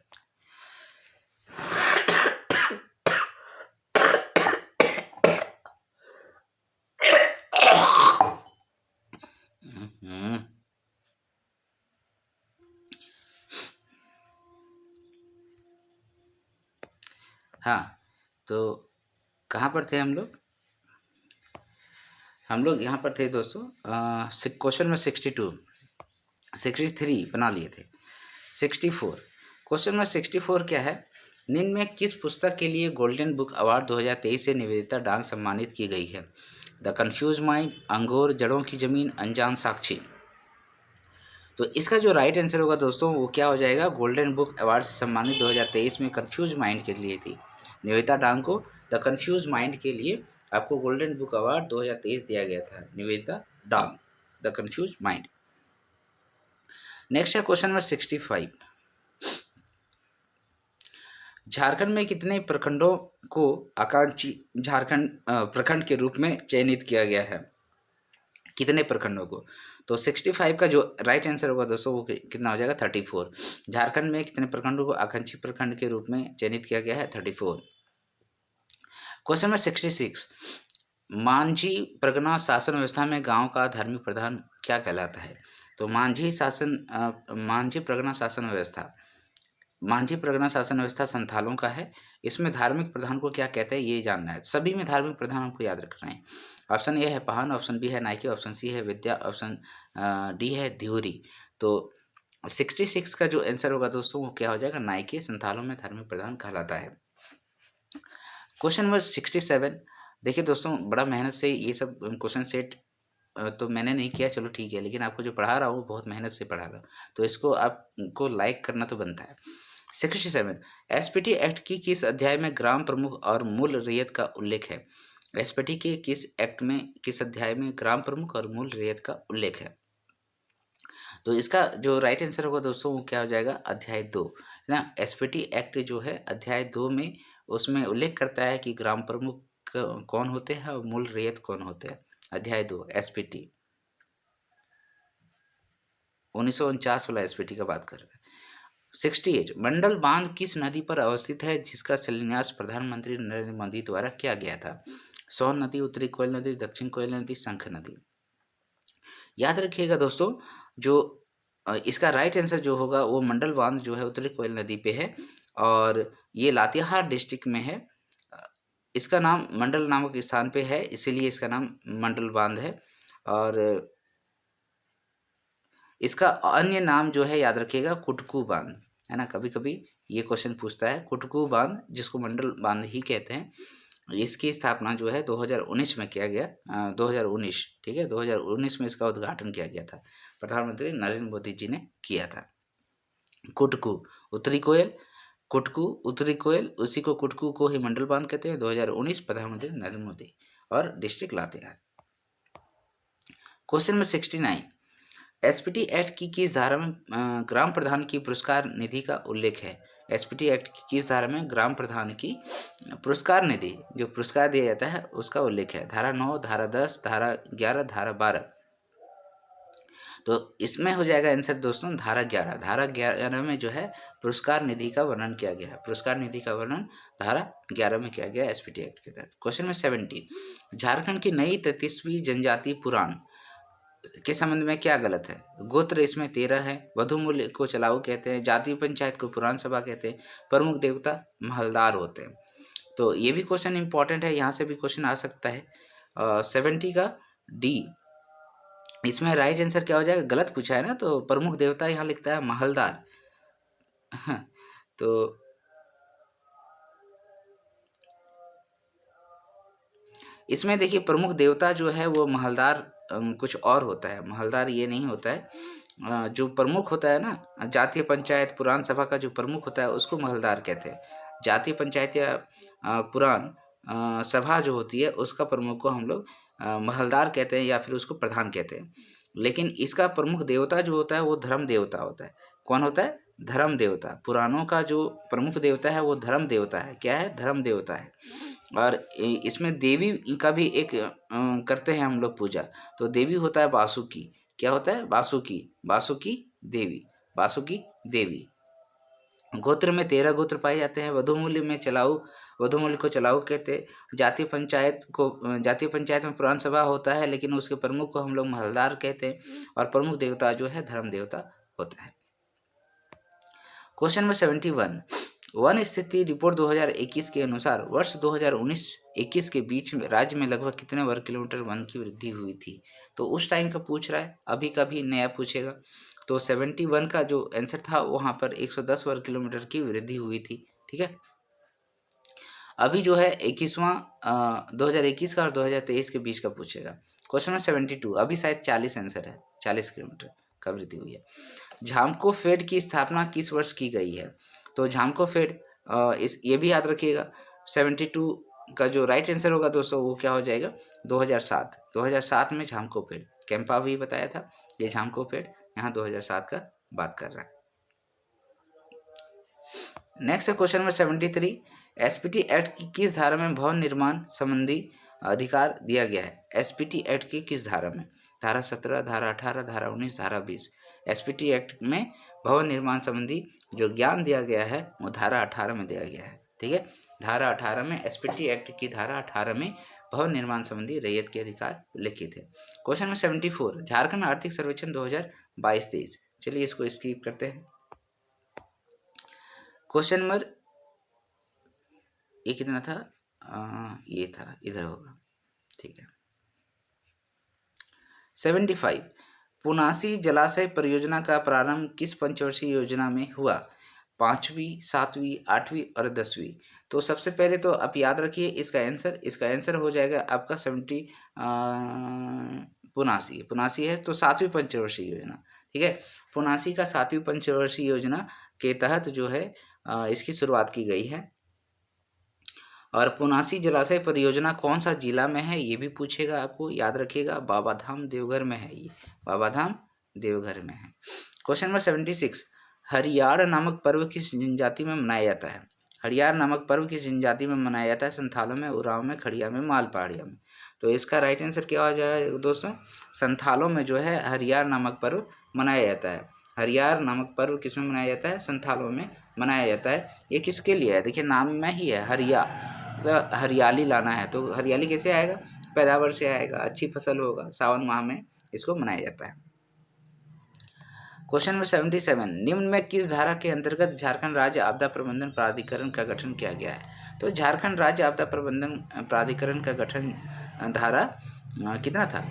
Speaker 1: हाँ, तो कहाँ पर थे हम लोग? हम लोग यहाँ पर थे दोस्तों, क्वेश्चन में 62, 63 बना लिए थे। 64, क्वेश्चन में 64 क्या है? निम्न में किस पुस्तक के लिए गोल्डन बुक अवार्ड 2023 से निवेदिता डांग सम्मानित की गई है? द कन्फ्यूज माइंड, अंगूर, जड़ों की जमीन, अनजान साक्षी। तो इसका जो राइट आंसर होगा दोस्तों वो क्या हो जाएगा? गोल्डन बुक अवार्ड से सम्मानित 2023 में कन्फ्यूज माइंड के लिए थी निवेदिता डांग को। द कन्फ्यूज माइंड के लिए आपको गोल्डन बुक अवार्ड 2023 दिया गया था, निवेदिता डांग, द कन्फ्यूज माइंड। नेक्स्ट है क्वेश्चन नंबर 65। झारखंड में कितने प्रखंडों को आकांक्षी झारखंड प्रखंड के रूप में चयनित किया गया है? कितने प्रखंडों को? तो 65 का जो राइट आंसर होगा दोस्तों वो कितना हो जाएगा? 34। झारखंड में कितने प्रखंडों को आकांक्षी प्रखंड के रूप में चयनित किया गया है? 34। Question number 66। मांझी परगना शासन व्यवस्था में गांव का धार्मिक प्रधान क्या कहलाता है? तो मांझी परगना शासन व्यवस्था, मांझी परगना शासन व्यवस्था संथालों का है। इसमें धार्मिक प्रधान को क्या कहते हैं ये जानना है। सभी में धार्मिक प्रधान हमको याद रखना है। ऑप्शन ए है पाहन, ऑप्शन बी है नाइके, ऑप्शन सी है विद्या, ऑप्शन डी है ध्युरी। तो 66 का जो आंसर होगा दोस्तों वो क्या हो जाएगा? नाइके संथालों में धार्मिक प्रधान कहलाता है। Question number 67। देखिए दोस्तों, बड़ा मेहनत से ये सब क्वेश्चन सेट तो मैंने नहीं किया, चलो ठीक है, लेकिन आपको जो पढ़ा रहा हूँ बहुत मेहनत से पढ़ा रहा हूँ, तो इसको आपको लाइक करना तो बनता है। 67। एसपीटी एक्ट की किस अध्याय में ग्राम प्रमुख और मूल रैयत का उल्लेख है? एसपीटी के किस एक्ट में, किस अध्याय में ग्राम प्रमुख और मूल रैयत का उल्लेख है? तो इसका जो राइट आंसर होगा दोस्तों वो क्या हो जाएगा? अध्याय 2 है ना। एसपीटी एक्ट जो है अध्याय 2 में उसमें उल्लेख करता है कि ग्राम प्रमुख कौन होते हैं और मूल रैयत कौन होते हैं। अध्याय 2 एसपीटी 1949 वाला एसपीटी का बात कर रहा है। 68। मंडल बांध किस नदी पर अवस्थित है जिसका शिलान्यास प्रधानमंत्री नरेंद्र मोदी द्वारा किया गया था? सोन नदी, उत्तरी कोयल नदी, दक्षिण कोयल नदी, शंख नदी। याद रखिएगा दोस्तों, जो इसका राइट आंसर जो होगा वो मंडल बांध जो है उत्तरी कोयल नदी पे है और ये लातेहार डिस्ट्रिक्ट में है। इसका नाम मंडल नामक स्थान पे है, इसीलिए इसका नाम मंडल बांध है। और इसका अन्य नाम जो है याद रखिएगा कुटकू बांध, है ना। कभी कभी ये क्वेश्चन पूछता है, कुटकू बांध जिसको मंडल बांध ही कहते हैं, इसकी स्थापना जो है 2019 में किया गया। 2019, ठीक है, 2019 में इसका उद्घाटन किया गया था, प्रधानमंत्री नरेंद्र मोदी जी ने किया था। कुटकू उत्तरी कोयल, कुटकू उत्तरी कोयल, उसी को कुटकू को ही मंडल बांध कहते हैं। 2019 प्रधानमंत्री नरेंद्र मोदी। और district Latehar. Question number 69, SPT act की किस धारा में ग्राम प्रधान की पुरस्कार निधि का उल्लेख है? एसपीटी एक्ट की किस धारा में ग्राम प्रधान की पुरस्कार निधि, जो पुरस्कार दिया जाता है, उसका उल्लेख है? धारा 9, धारा 10, धारा 11, धारा 12। तो इसमें हो जाएगा आंसर दोस्तों धारा 11। धारा 11 में जो है पुरस्कार निधि का वर्णन किया गया है। पुरस्कार निधि का वर्णन धारा 11 में किया गया एसपीटी एक्ट के तहत। क्वेश्चन नंबर 70, झारखंड की नई 33वीं जनजाति पुराण के संबंध में क्या गलत है? गोत्र इसमें 13 है, वधु मूल्य को चलाऊ कहते हैं, जाति पंचायत को पुराण सभा कहते हैं, प्रमुख देवता महलदार होते हैं। तो ये भी क्वेश्चन इंपॉर्टेंट है, यहाँ से भी क्वेश्चन आ सकता है। 70 का डी, इसमें राइट आंसर क्या हो जाएगा? गलत पूछा है ना, तो प्रमुख देवता यहाँ लिखता है महलदार। तो इसमें देखिए प्रमुख देवता जो है वो महलदार कुछ और होता है, महलदार ये नहीं होता है। जो प्रमुख होता है ना, जातीय पंचायत पुराण सभा का जो प्रमुख होता है उसको महलदार कहते हैं। जातीय पंचायत या पुराण सभा जो होती है उसका प्रमुख को हम लोग महलदार कहते हैं या फिर उसको प्रधान कहते हैं। लेकिन इसका प्रमुख देवता जो होता है वो धर्म देवता होता है। कौन होता है? धर्म देवता। पुराणों का जो प्रमुख देवता है वो धर्म देवता है। क्या है? धर्म देवता है। और इसमें देवी का भी एक करते हैं हम लोग पूजा। तो देवी होता है वासुकी। क्या होता है? वासुकी। वासुकी देवी, वासुकी देवी। गोत्र में 13 गोत्र पाए जाते हैं। वधुमूल्य में चलाऊ, वधुमूल्य को चलाऊ कहते हैं। जातीय पंचायत में पुराण सभा होता है, लेकिन उसके प्रमुख को हम लोग महलदार कहते हैं। और प्रमुख देवता जो है धर्म देवता होता है। क्वेश्चन नंबर 71, वन स्थिति रिपोर्ट 2021 के अनुसार वर्ष 2019-21 के बीच में राज्य में लगभग कितने वर्ग किलोमीटर वन की वृद्धि हुई थी? तो उस टाइम का पूछ रहा है, अभी का भी नया पूछेगा। तो 71 का जो आंसर था वहाँ पर 110 वर्ग किलोमीटर की वृद्धि हुई थी। ठीक है, अभी जो है 2021 का और 2023 के बीच का पूछेगा। क्वेश्चन नंबर 72, अभी शायद 40 आंसर है, 40 किलोमीटर का वृद्धि हुई है। झामको फेड की स्थापना किस वर्ष की गई है? तो झामको फेड ये भी याद रखिएगा। 72 का जो राइट आंसर होगा दोस्तों वो क्या हो जाएगा? 2007। 2007 में झामको फेड, कैंपा भी बताया था, ये झामको फेड यहाँ 2007 का बात कर रहा है। Next question number 73, SPT act की किस धारा में भवन निर्माण संबंधी अधिकार दिया गया है? एसपीटी एक्ट की किस धारा में? धारा 17, धारा 18, धारा 19, धारा 20। एसपीटी एक्ट में भवन निर्माण संबंधी जो ज्ञान दिया गया है वो धारा 18 में दिया गया है। ठीक है, धारा 18 में, एसपीटी एक्ट की धारा 18 में भवन निर्माण संबंधी रैयत के अधिकार लिखित है। क्वेश्चन नंबर 74, झारखंड आर्थिक सर्वेक्षण 2022-23। चलिए इसको स्किप करते हैं। क्वेश्चन नंबर ये कितना था? ये था, इधर होगा। ठीक है, 75, पुनासी जलाशय परियोजना का प्रारंभ किस पंचवर्षीय योजना में हुआ? 5वीं, 7वीं, 8वीं और 10वीं। तो सबसे पहले तो आप याद रखिए इसका आंसर हो जाएगा आपका 70 पुनासी है तो 7वीं पंचवर्षीय योजना। ठीक है, पुनासी का 7वीं पंचवर्षीय योजना के तहत जो है इसकी शुरुआत की गई है। और पुनासी जलाशय परियोजना कौन सा जिला में है ये भी पूछेगा आपको, याद रखिएगा। बाबाधाम देवघर में है, ये बाबाधाम देवघर में है। क्वेश्चन नंबर 76, हरियार नामक पर्व किस जनजाति में मनाया जाता है? हरियार नामक पर्व किस जनजाति में मनाया जाता है? संथालों में, उरांव में, खड़िया में, मालपहाड़िया में। तो इसका राइट आंसर क्या हो जाएगा दोस्तों? संथालों में जो है हरियार नामक पर्व मनाया जाता है। हरियार नामक पर्व किसमें मनाया जाता है? संथालों में मनाया जाता है। ये किसके लिए है? देखिए नाम में ही है, हरिया मतलब हरियाली लाना है। तो हरियाली कैसे आएगा? पैदावार से आएगा, अच्छी फसल होगा। सावन माह में इसको मनाया जाता है। क्वेश्चन नंबर 77, निम्न में किस धारा के अंतर्गत झारखंड राज्य आपदा प्रबंधन प्राधिकरण का गठन किया गया है? तो झारखंड राज्य आपदा प्रबंधन प्राधिकरण का गठन धारा कितना था,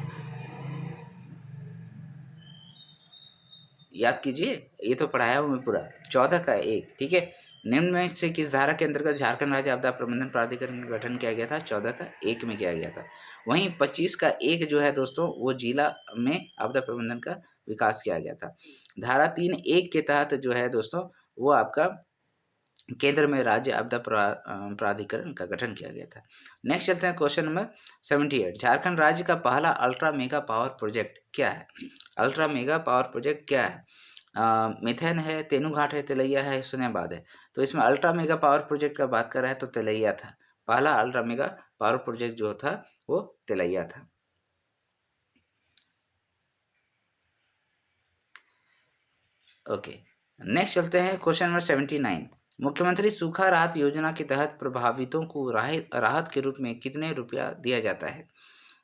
Speaker 1: याद कीजिए, ये तो पढ़ाया हूँ मैं पूरा, 14 का 1, ठीक है। निम्न में से किस धारा के अंतर्गत झारखंड राज्य आपदा प्रबंधन प्राधिकरण का गठन किया गया था? 14 का 1 में किया गया था। वहीं 25 का 1 जो है दोस्तों, वो जिला में आपदा प्रबंधन का विकास किया गया था। धारा 3(1) के तहत जो है दोस्तों, वो आपका केंद्र में राज्य आपदा प्राधिकरण का गठन किया गया था। नेक्स्ट चलते हैं क्वेश्चन नंबर 78, झारखंड राज्य का पहला अल्ट्रा मेगा पावर प्रोजेक्ट क्या है? अल्ट्रा मेगा पावर प्रोजेक्ट क्या है? मिथेन है, तेनूघाट है, तिलैया है, सुनेबाद है। तो इसमें अल्ट्रा मेगा पावर प्रोजेक्ट का बात कर रहा है तो तिलैया था। पहला अल्ट्रा मेगा पावर प्रोजेक्ट जो था वो तिलैया था। ओके, नेक्स्ट चलते हैं क्वेश्चन नंबर 79, मुख्यमंत्री सूखा राहत योजना के तहत प्रभावितों को राहत के रूप में कितने रुपया दिया जाता है?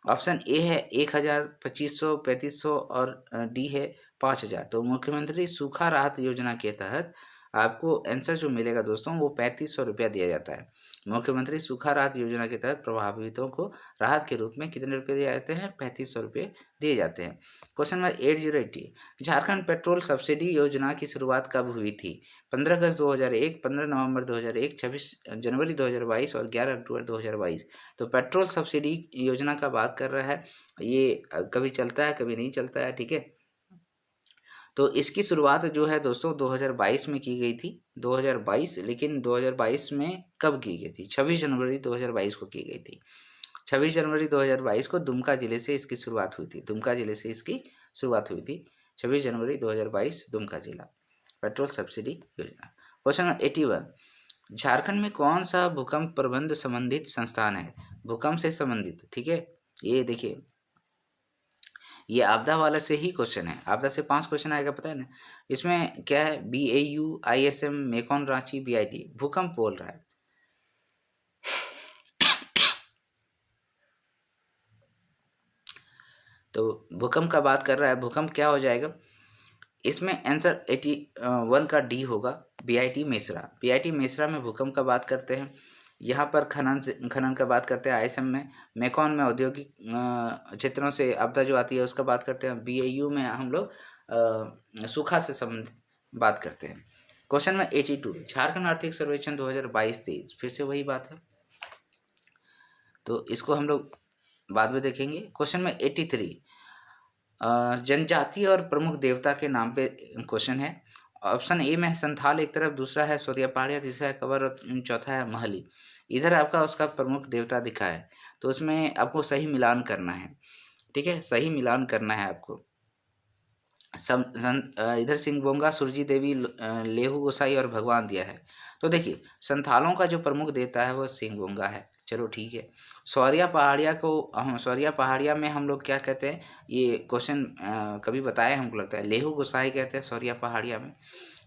Speaker 1: ऑप्शन ए है 1000, 2500, 3500 और डी है 5000। तो मुख्यमंत्री सूखा राहत योजना के तहत आपको आंसर जो मिलेगा दोस्तों, वो 3500 रुपया दिया जाता है। मुख्यमंत्री सूखा राहत योजना के तहत प्रभावितों को राहत के रूप में कितने रुपये दिए जाते हैं? 3500 रुपये दिए जाते हैं। Question number 8080, Jharkhand petrol subsidy योजना की शुरुआत कब हुई थी? 15 अगस्त 2001, 15 नवंबर 2001, 26 जनवरी 2022 और 11 अक्टूबर 2022। तो पेट्रोल सब्सिडी योजना का बात कर रहा है, ये कभी चलता है कभी नहीं चलता है, ठीक है। तो इसकी शुरुआत जो है दोस्तों 2022 में की गई थी, 2022, लेकिन 2022 में कब की गई थी? 26 जनवरी 2022 को की गई थी। 26 जनवरी 2022 को दुमका जिले से इसकी शुरुआत हुई थी। दुमका जिले से इसकी शुरुआत हुई थी, 26 जनवरी 2022, दुमका जिला, पेट्रोल सब्सिडी योजना। क्वेश्चन नंबर 81, झारखंड में कौन सा भूकंप प्रबंध संबंधित संस्थान है? भूकंप से संबंधित, ठीक है। ये देखिए, ये आपदा वाला से ही क्वेश्चन है, आपदा से 5 क्वेश्चन आएगा, पता है ना। इसमें क्या है? BAU, ISM, MECON Ranchi, BIT, भूकंप बोल रहा है। तो भूकंप का बात कर रहा है, भूकंप क्या हो जाएगा इसमें? आंसर 81 का डी होगा, BIT मेसरा। BIT मेसरा में भूकंप का बात करते हैं। यहाँ पर खनन का बात करते हैं। ISM में, मेकॉन में औद्योगिक क्षेत्रों से आपदा जो आती है उसका बात करते हैं। BAU में हम लोग सूखा से संबंधित बात करते हैं। क्वेश्चन में 82, झारखंड आर्थिक सर्वेक्षण 2022-23, फिर से वही बात है, तो इसको हम लोग बाद में देखेंगे। क्वेश्चन में 83, जनजाति और प्रमुख देवता के नाम पे क्वेश्चन है। ऑप्शन ए में संथाल एक तरफ, दूसरा है सूर्या पहाड़िया, तीसरा है कवर और चौथा है महली। इधर आपका उसका प्रमुख देवता दिखा है, तो उसमें आपको सही मिलान करना है, ठीक है, सही मिलान करना है आपको। इधर सिंहबोंगा, सुरजी देवी, लेहू गोसाई और भगवान दिया है। तो देखिए, संथालों का जो प्रमुख देवता है वो सिंहबोंगा है, चलो ठीक है। सौरिया पहाड़िया को हम सौरिया पहाड़िया में हम लोग क्या कहते हैं, ये क्वेश्चन कभी बताया हमको लगता है, लेहू गोसाई कहते हैं सौरिया पहाड़िया में।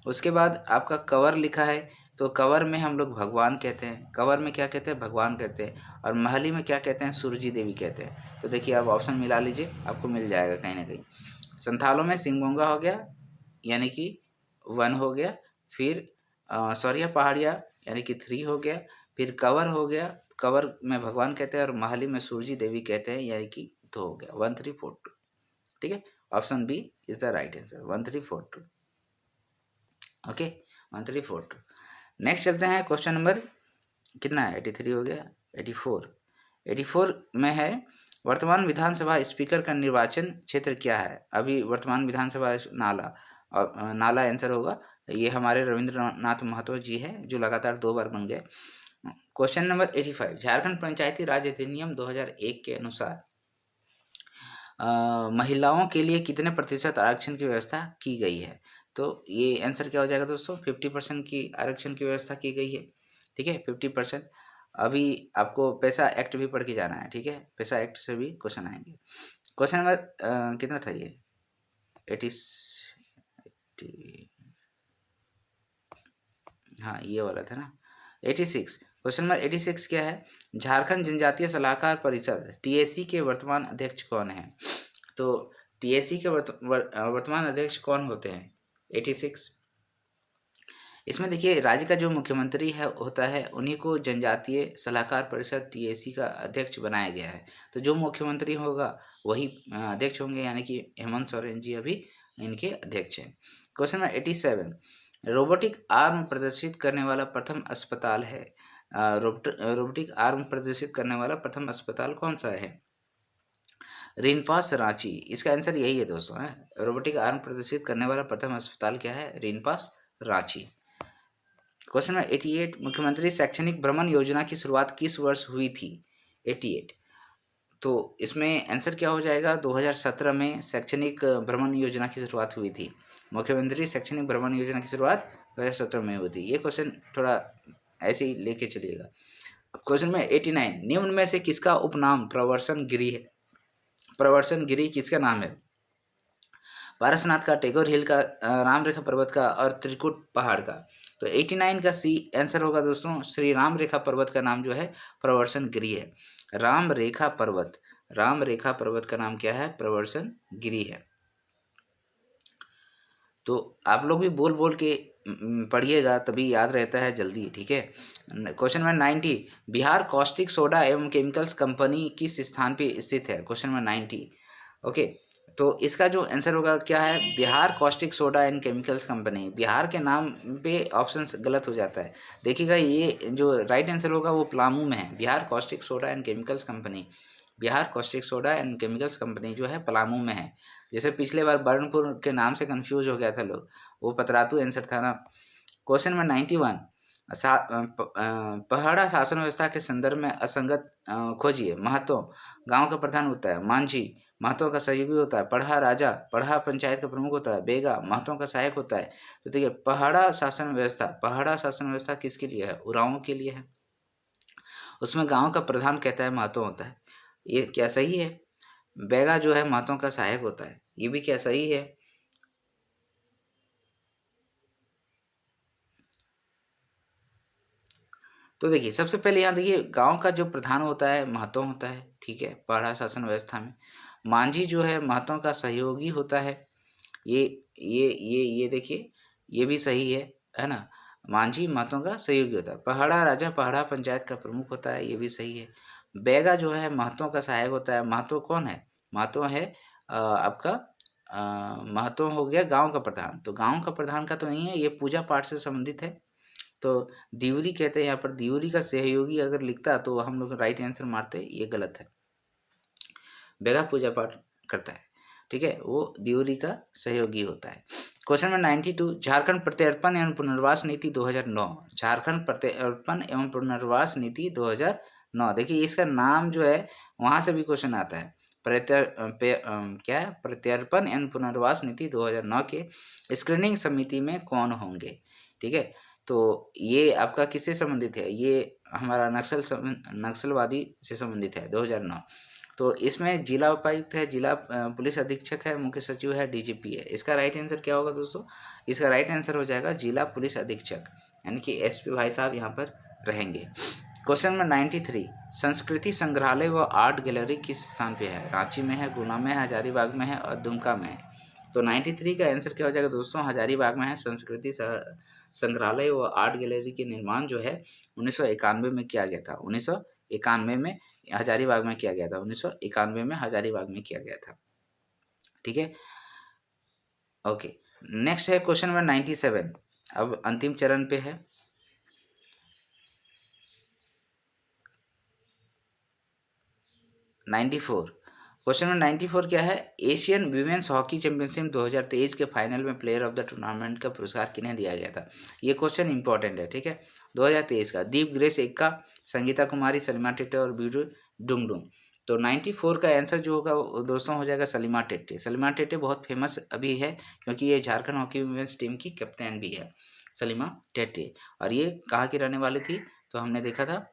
Speaker 1: उसके बाद आपका कवर लिखा है, तो कवर में हम लोग भगवान कहते हैं, कवर में क्या कहते हैं? भगवान कहते हैं। और महली में क्या कहते हैं? सूरजी देवी कहते हैं। तो देखिए, आप ऑप्शन मिला लीजिए, आपको मिल जाएगा कहीं ना कहीं। संथालों में सिंहबोंगा हो गया, यानी कि 1 हो गया, फिर सौरिया पहाड़िया यानी कि 3 हो गया, फिर कवर हो गया, कवर में भगवान कहते हैं, और महली में सूरजी देवी कहते हैं, यानी कि 2 हो गया, 1 3 4 2, ठीक है। Option B is the right answer, 1 3 4 2, okay, 1 3 4 2। Next चलते हैं, क्वेश्चन नंबर कितना है? 83 हो गया, 84 में है, वर्तमान विधानसभा स्पीकर का निर्वाचन क्षेत्र क्या है? अभी वर्तमान विधानसभा नाला, और नाला आंसर होगा। ये हमारे रविंद्रनाथ महतो जी है, जो लगातार 2 बार बन गए। क्वेश्चन नंबर 85, झारखंड पंचायती राज अधिनियम 2001 के अनुसार महिलाओं के लिए कितने प्रतिशत आरक्षण की व्यवस्था की गई है? तो ये आंसर क्या हो जाएगा दोस्तों? 50% की आरक्षण की व्यवस्था की गई है, ठीक है, 50%। अभी आपको पैसा एक्ट भी पढ़ के जाना है, ठीक है, पैसा एक्ट से भी क्वेश्चन आएंगे। क्वेश्चन नंबर कितना था ये? 80, हाँ ये वाला था ना, 86। क्वेश्चन नंबर 86 क्या है? झारखंड जनजातीय सलाहकार परिषद TAC के वर्तमान अध्यक्ष कौन है? तो TAC के वर्तमान अध्यक्ष कौन होते हैं? 86। इसमें देखिए राज्य का जो मुख्यमंत्री है होता है उन्हीं को जनजातीय सलाहकार परिषद टीएसी का अध्यक्ष बनाया गया है। तो जो मुख्यमंत्री होगा वही अध्यक्ष होंगे, यानी कि हेमंत सोरेन जी अभी इनके अध्यक्ष हैं। क्वेश्चन नंबर 87, रोबोटिक आर्म प्रदर्शित करने वाला प्रथम अस्पताल है। रोबोटिक आर्म प्रदर्शित करने वाला प्रथम अस्पताल कौन सा है? रिनपास रांची, इसका आंसर यही है दोस्तों है। रोबोटिक आर्म प्रदर्शित करने वाला प्रथम अस्पताल क्या है? रिनपास रांची। क्वेश्चन नंबर 88, मुख्यमंत्री शैक्षणिक भ्रमण योजना की शुरुआत किस वर्ष हुई थी? 88। तो इसमें आंसर क्या हो जाएगा? 2017 में शैक्षणिक भ्रमण योजना की शुरुआत हुई थी। मुख्यमंत्री शैक्षणिक भ्रमण योजना की शुरुआत 2017 में हुई थी। ये क्वेश्चन थोड़ा ऐसे ही लेके चलिएगा। क्वेश्चन में 89, निम्न में से किसका उपनाम प्रवर्सन गिरी है? प्रवर्सन गिरी किसका नाम है? पारसनाथ का, टेगोर हिल का, राम रेखा पर्वत का और त्रिकुट पहाड़ का। तो 89 का सी आंसर होगा दोस्तों। श्री राम रेखा पर्वत का नाम जो है प्रवर्सन गिरी है। राम रेखा पर्वत, राम रेखा पर्वत का नाम क्या है? प्रवर्सन गिरी है। तो आप लोग भी बोल बोल के पढ़िएगा तभी याद रहता है जल्दी, ठीक है। Question number 90, Bihar caustic soda एवं केमिकल्स कंपनी किस स्थान पे स्थित है? Question number 90। ओके, तो इसका जो आंसर होगा क्या है? Bihar caustic soda and chemicals company. Bihar के नाम पे ऑप्शन गलत हो जाता है। देखिएगा ये जो राइट आंसर होगा वो पलामू में है। Bihar caustic soda and chemicals company, Bihar caustic soda and chemicals company जो है पलामू में है। जैसे पिछले बार बर्नपुर के नाम से कंफ्यूज हो गया था लोग, वो पतरातू आंसर था ना। क्वेश्चन नंबर 91, पहाड़ा शासन व्यवस्था के संदर्भ में असंगत खोजिए। महतो गांव का प्रधान होता है। मांझी महतों का सहयोगी होता है। पढ़ा राजा, पढ़ा पंचायत का प्रमुख होता है। बेगा महतों का सहायक होता है। तो देखिए पहाड़ा शासन व्यवस्था, पहाड़ा शासन व्यवस्था किसके लिए है? उरांव के लिए है। उसमें गांव का प्रधान कहता है महतो होता है। ये क्या सही है? बेगा जो है महतों का सहायक होता है, ये भी क्या सही है? तो देखिए सबसे पहले यहाँ देखिए गांव का जो प्रधान होता है महतो होता है, ठीक है, पहाड़ा शासन व्यवस्था में। मांझी जो है महतों का सहयोगी होता है। ये ये देखिए ये भी सही है ना। मांझी महतों का सहयोगी होता है। पहाड़ा राजा पहाड़ा पंचायत का प्रमुख होता है, ये भी सही है। बैगा जो है महतों का सहायक होता है। महतो कौन है? महतो है आपका महतो हो गया गांव का प्रधान। तो गांव का प्रधान का तो नहीं है, ये पूजा पाठ से संबंधित है। तो दिउरी कहते हैं यहाँ पर। दिउरी का सहयोगी अगर लिखता तो हम लोग राइट आंसर मारते, ये गलत है। बेगा पूजा पाठ करता है, ठीक है, वो दिउरी का सहयोगी होता है। क्वेश्चन नंबर 92, झारखंड प्रत्यर्पण एवं पुनर्वास नीति 2009। झारखंड प्रत्यर्पण एवं पुनर्वास नीति 2009। देखिए इसका नाम जो है वहां से भी क्वेश्चन आता है। क्या है? प्रत्यर्पण एवं पुनर्वास नीति 2009 के स्क्रीनिंग समिति में कौन होंगे? ठीक है, तो ये आपका किससे संबंधित है? ये हमारा नक्सलवादी से संबंधित है 2009। तो इसमें जिला उपायुक्त है, जिला पुलिस अधीक्षक है, मुख्य सचिव है, डीजीपी है। इसका राइट आंसर क्या होगा दोस्तों? इसका राइट आंसर हो जाएगा जिला पुलिस अधीक्षक, यानी कि एसपी भाई साहब यहाँ पर रहेंगे। क्वेश्चन नंबर 93, संस्कृति संग्रहालय व आर्ट गैलरी किस स्थान पे है? रांची में है, गुना में है, हजारीबाग में है और दुमका में है। तो 93 का आंसर क्या हो जाएगा दोस्तों? हजारीबाग में है। संस्कृति संग्रहालय व आर्ट गैलरी के निर्माण जो है 1991 में किया गया था। 1991 में हजारीबाग में किया गया था। 1991 में हजारीबाग में किया गया था, ठीक है। ओके, नेक्स्ट है क्वेश्चन नंबर 97। अब अंतिम चरण पे है। क्वेश्चन नंबर 94 क्या है? एशियन विमेंस हॉकी चैंपियनशिप 2023 के फाइनल में प्लेयर ऑफ द टूर्नामेंट का पुरस्कार किन्हें दिया गया था? ये क्वेश्चन इंपॉर्टेंट है, ठीक है। 2023 का दीप ग्रेस एक्का, संगीता कुमारी, सलीमा टेट्टे और बीरू डुंगडुंग। तो 94 का आंसर जो होगा वो दोस्तों हो जाएगा सलीमा टेट्टे। सलीमा टेट्टे बहुत फेमस अभी है क्योंकि ये झारखंड हॉकी वुमेन्स टीम की कैप्टन भी है, सलीमा टेट्टे। और ये कहाँ की रहने वाली थी? तो हमने देखा था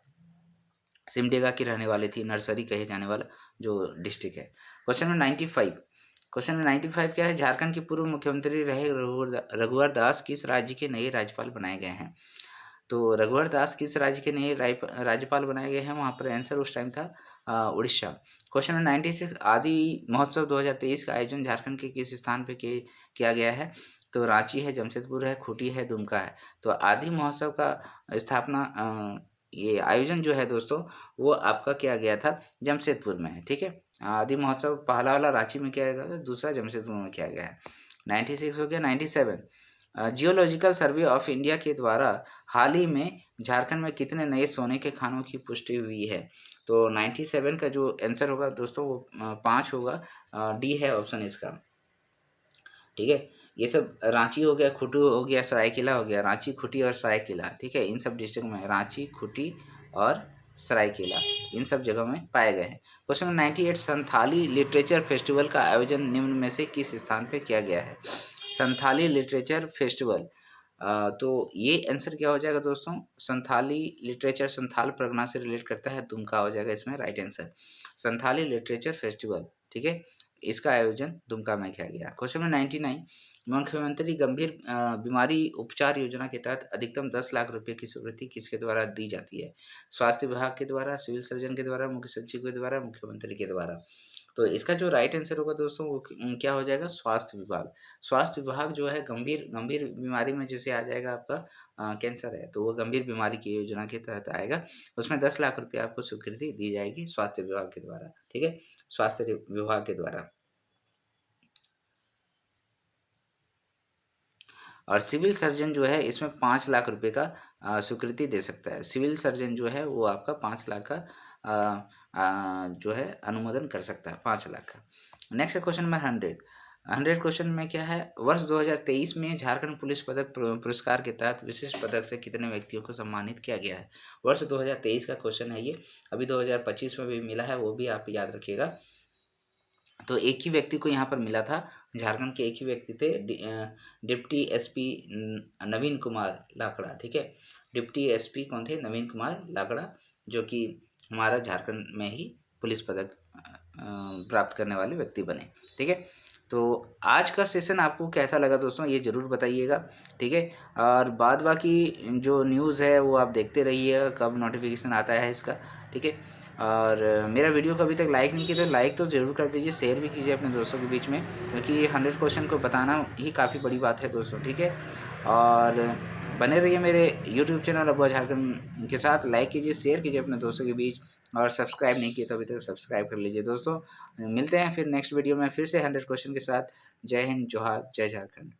Speaker 1: सिमडेगा की रहने वाली थी, नर्सरी कहे जाने वाला जो डिस्ट्रिक्ट है। Question number 95। क्वेश्चन नंबर 95 क्या है? झारखंड के पूर्व मुख्यमंत्री रहे रघुवर दास किस राज्य के नए राज्यपाल बनाए गए हैं? तो रघुवर दास किस राज्य के नए राज्यपाल बनाए गए हैं? वहाँ पर आंसर उस टाइम था उड़ीसा। क्वेश्चन नंबर 96, आदि महोत्सव 2023 का आयोजन झारखंड के किस स्थान पे किया गया है? तो रांची है, जमशेदपुर है, खूंटी है, दुमका है। तो आदि महोत्सव का स्थापना ये आयोजन जो है दोस्तों, वो आपका किया गया था जमशेदपुर में है, ठीक है। आदि महोत्सव पहला वाला रांची में किया गया था, दूसरा जमशेदपुर में किया गया है। 96 हो गया। 97 जियोलॉजिकल सर्वे ऑफ इंडिया के द्वारा हाल ही में झारखंड में कितने नए सोने के खानों की पुष्टि हुई है? तो 97 का जो आंसर होगा दोस्तों वो 5 होगा, डी है ऑप्शन इसका, ठीक है। ये सब रांची हो गया, खूंटी हो गया, सरायकेला हो गया, रांची, खूंटी और सरायकेला, ठीक है। इन सब डिस्ट्रिक्ट में रांची, खूंटी और सरायकेला इन सब जगह में पाए गए हैं। Question number 98 Santhali literature festival का आयोजन निम्न में से किस स्थान पे किया गया है? संथाली लिटरेचर फेस्टिवल, तो ये आंसर क्या हो जाएगा दोस्तों? संथाली लिटरेचर संथाल परगना से रिलेट करता है, दुमका हो जाएगा इसमें right answer. Santhali literature festival, ठीक है, इसका आयोजन दुमका में किया गया। क्वेश्चन नंबर 99 मुख्यमंत्री गंभीर बीमारी उपचार योजना के तहत अधिकतम 10 लाख रुपए की स्वीकृति किसके द्वारा दी जाती है? स्वास्थ्य विभाग के द्वारा, सिविल सर्जन के द्वारा, मुख्य सचिव के द्वारा, मुख्यमंत्री के द्वारा। तो इसका जो राइट आंसर होगा दोस्तों वो क्या हो जाएगा? स्वास्थ्य विभाग। स्वास्थ्य विभाग जो है गंभीर गंभीर बीमारी में जैसे आ जाएगा आपका कैंसर है, तो वो गंभीर बीमारी की योजना के तहत आएगा। उसमें 10 लाख रुपये आपको स्वीकृति दी जाएगी स्वास्थ्य विभाग के द्वारा, ठीक है, स्वास्थ्य विभाग के द्वारा। और सिविल सर्जन जो है इसमें 5 लाख रुपए का स्वीकृति दे सकता है। सिविल सर्जन जो है वो आपका 5 लाख का जो है अनुमोदन कर सकता है, 5 लाख का। नेक्स्ट क्वेश्चन नंबर 100 क्वेश्चन में क्या है? वर्ष 2023 में झारखंड पुलिस पदक पुरस्कार के तहत विशिष्ट पदक से कितने व्यक्तियों को सम्मानित किया गया है? वर्ष 2023 का क्वेश्चन है ये, अभी 2025 में भी मिला है, वो भी आप याद रखिएगा। तो एक ही व्यक्ति को यहाँ पर मिला था, झारखंड के एक ही व्यक्ति थे, डिप्टी एसपी नवीन कुमार लाकड़ा, ठीक है। डिप्टी एसपी कौन थे? नवीन कुमार लाकड़ा, जो कि हमारा झारखंड में ही पुलिस पदक प्राप्त करने वाले व्यक्ति बने, ठीक है। तो आज का सेशन आपको कैसा लगा दोस्तों, ये ज़रूर बताइएगा, ठीक है। और बाद बाकी जो न्यूज़ है वो आप देखते रहिएगा, कब नोटिफिकेशन आता है इसका, ठीक है। और मेरा वीडियो को अभी तक लाइक नहीं किया तो लाइक तो ज़रूर कर दीजिए, शेयर भी कीजिए अपने दोस्तों के बीच में, क्योंकि 100 क्वेश्चन को बताना ही काफ़ी बड़ी बात है दोस्तों, ठीक है। और बने रहिए मेरे यूट्यूब चैनल अब्बू झारखंड के साथ, लाइक कीजिए, शेयर कीजिए अपने दोस्तों के बीच, और सब्सक्राइब नहीं किया तो अभी तक सब्सक्राइब कर लीजिए दोस्तों। मिलते हैं फिर नेक्स्ट वीडियो में फिर से 100 क्वेश्चन के साथ। जय हिंद, जोहार, जय झारखंड।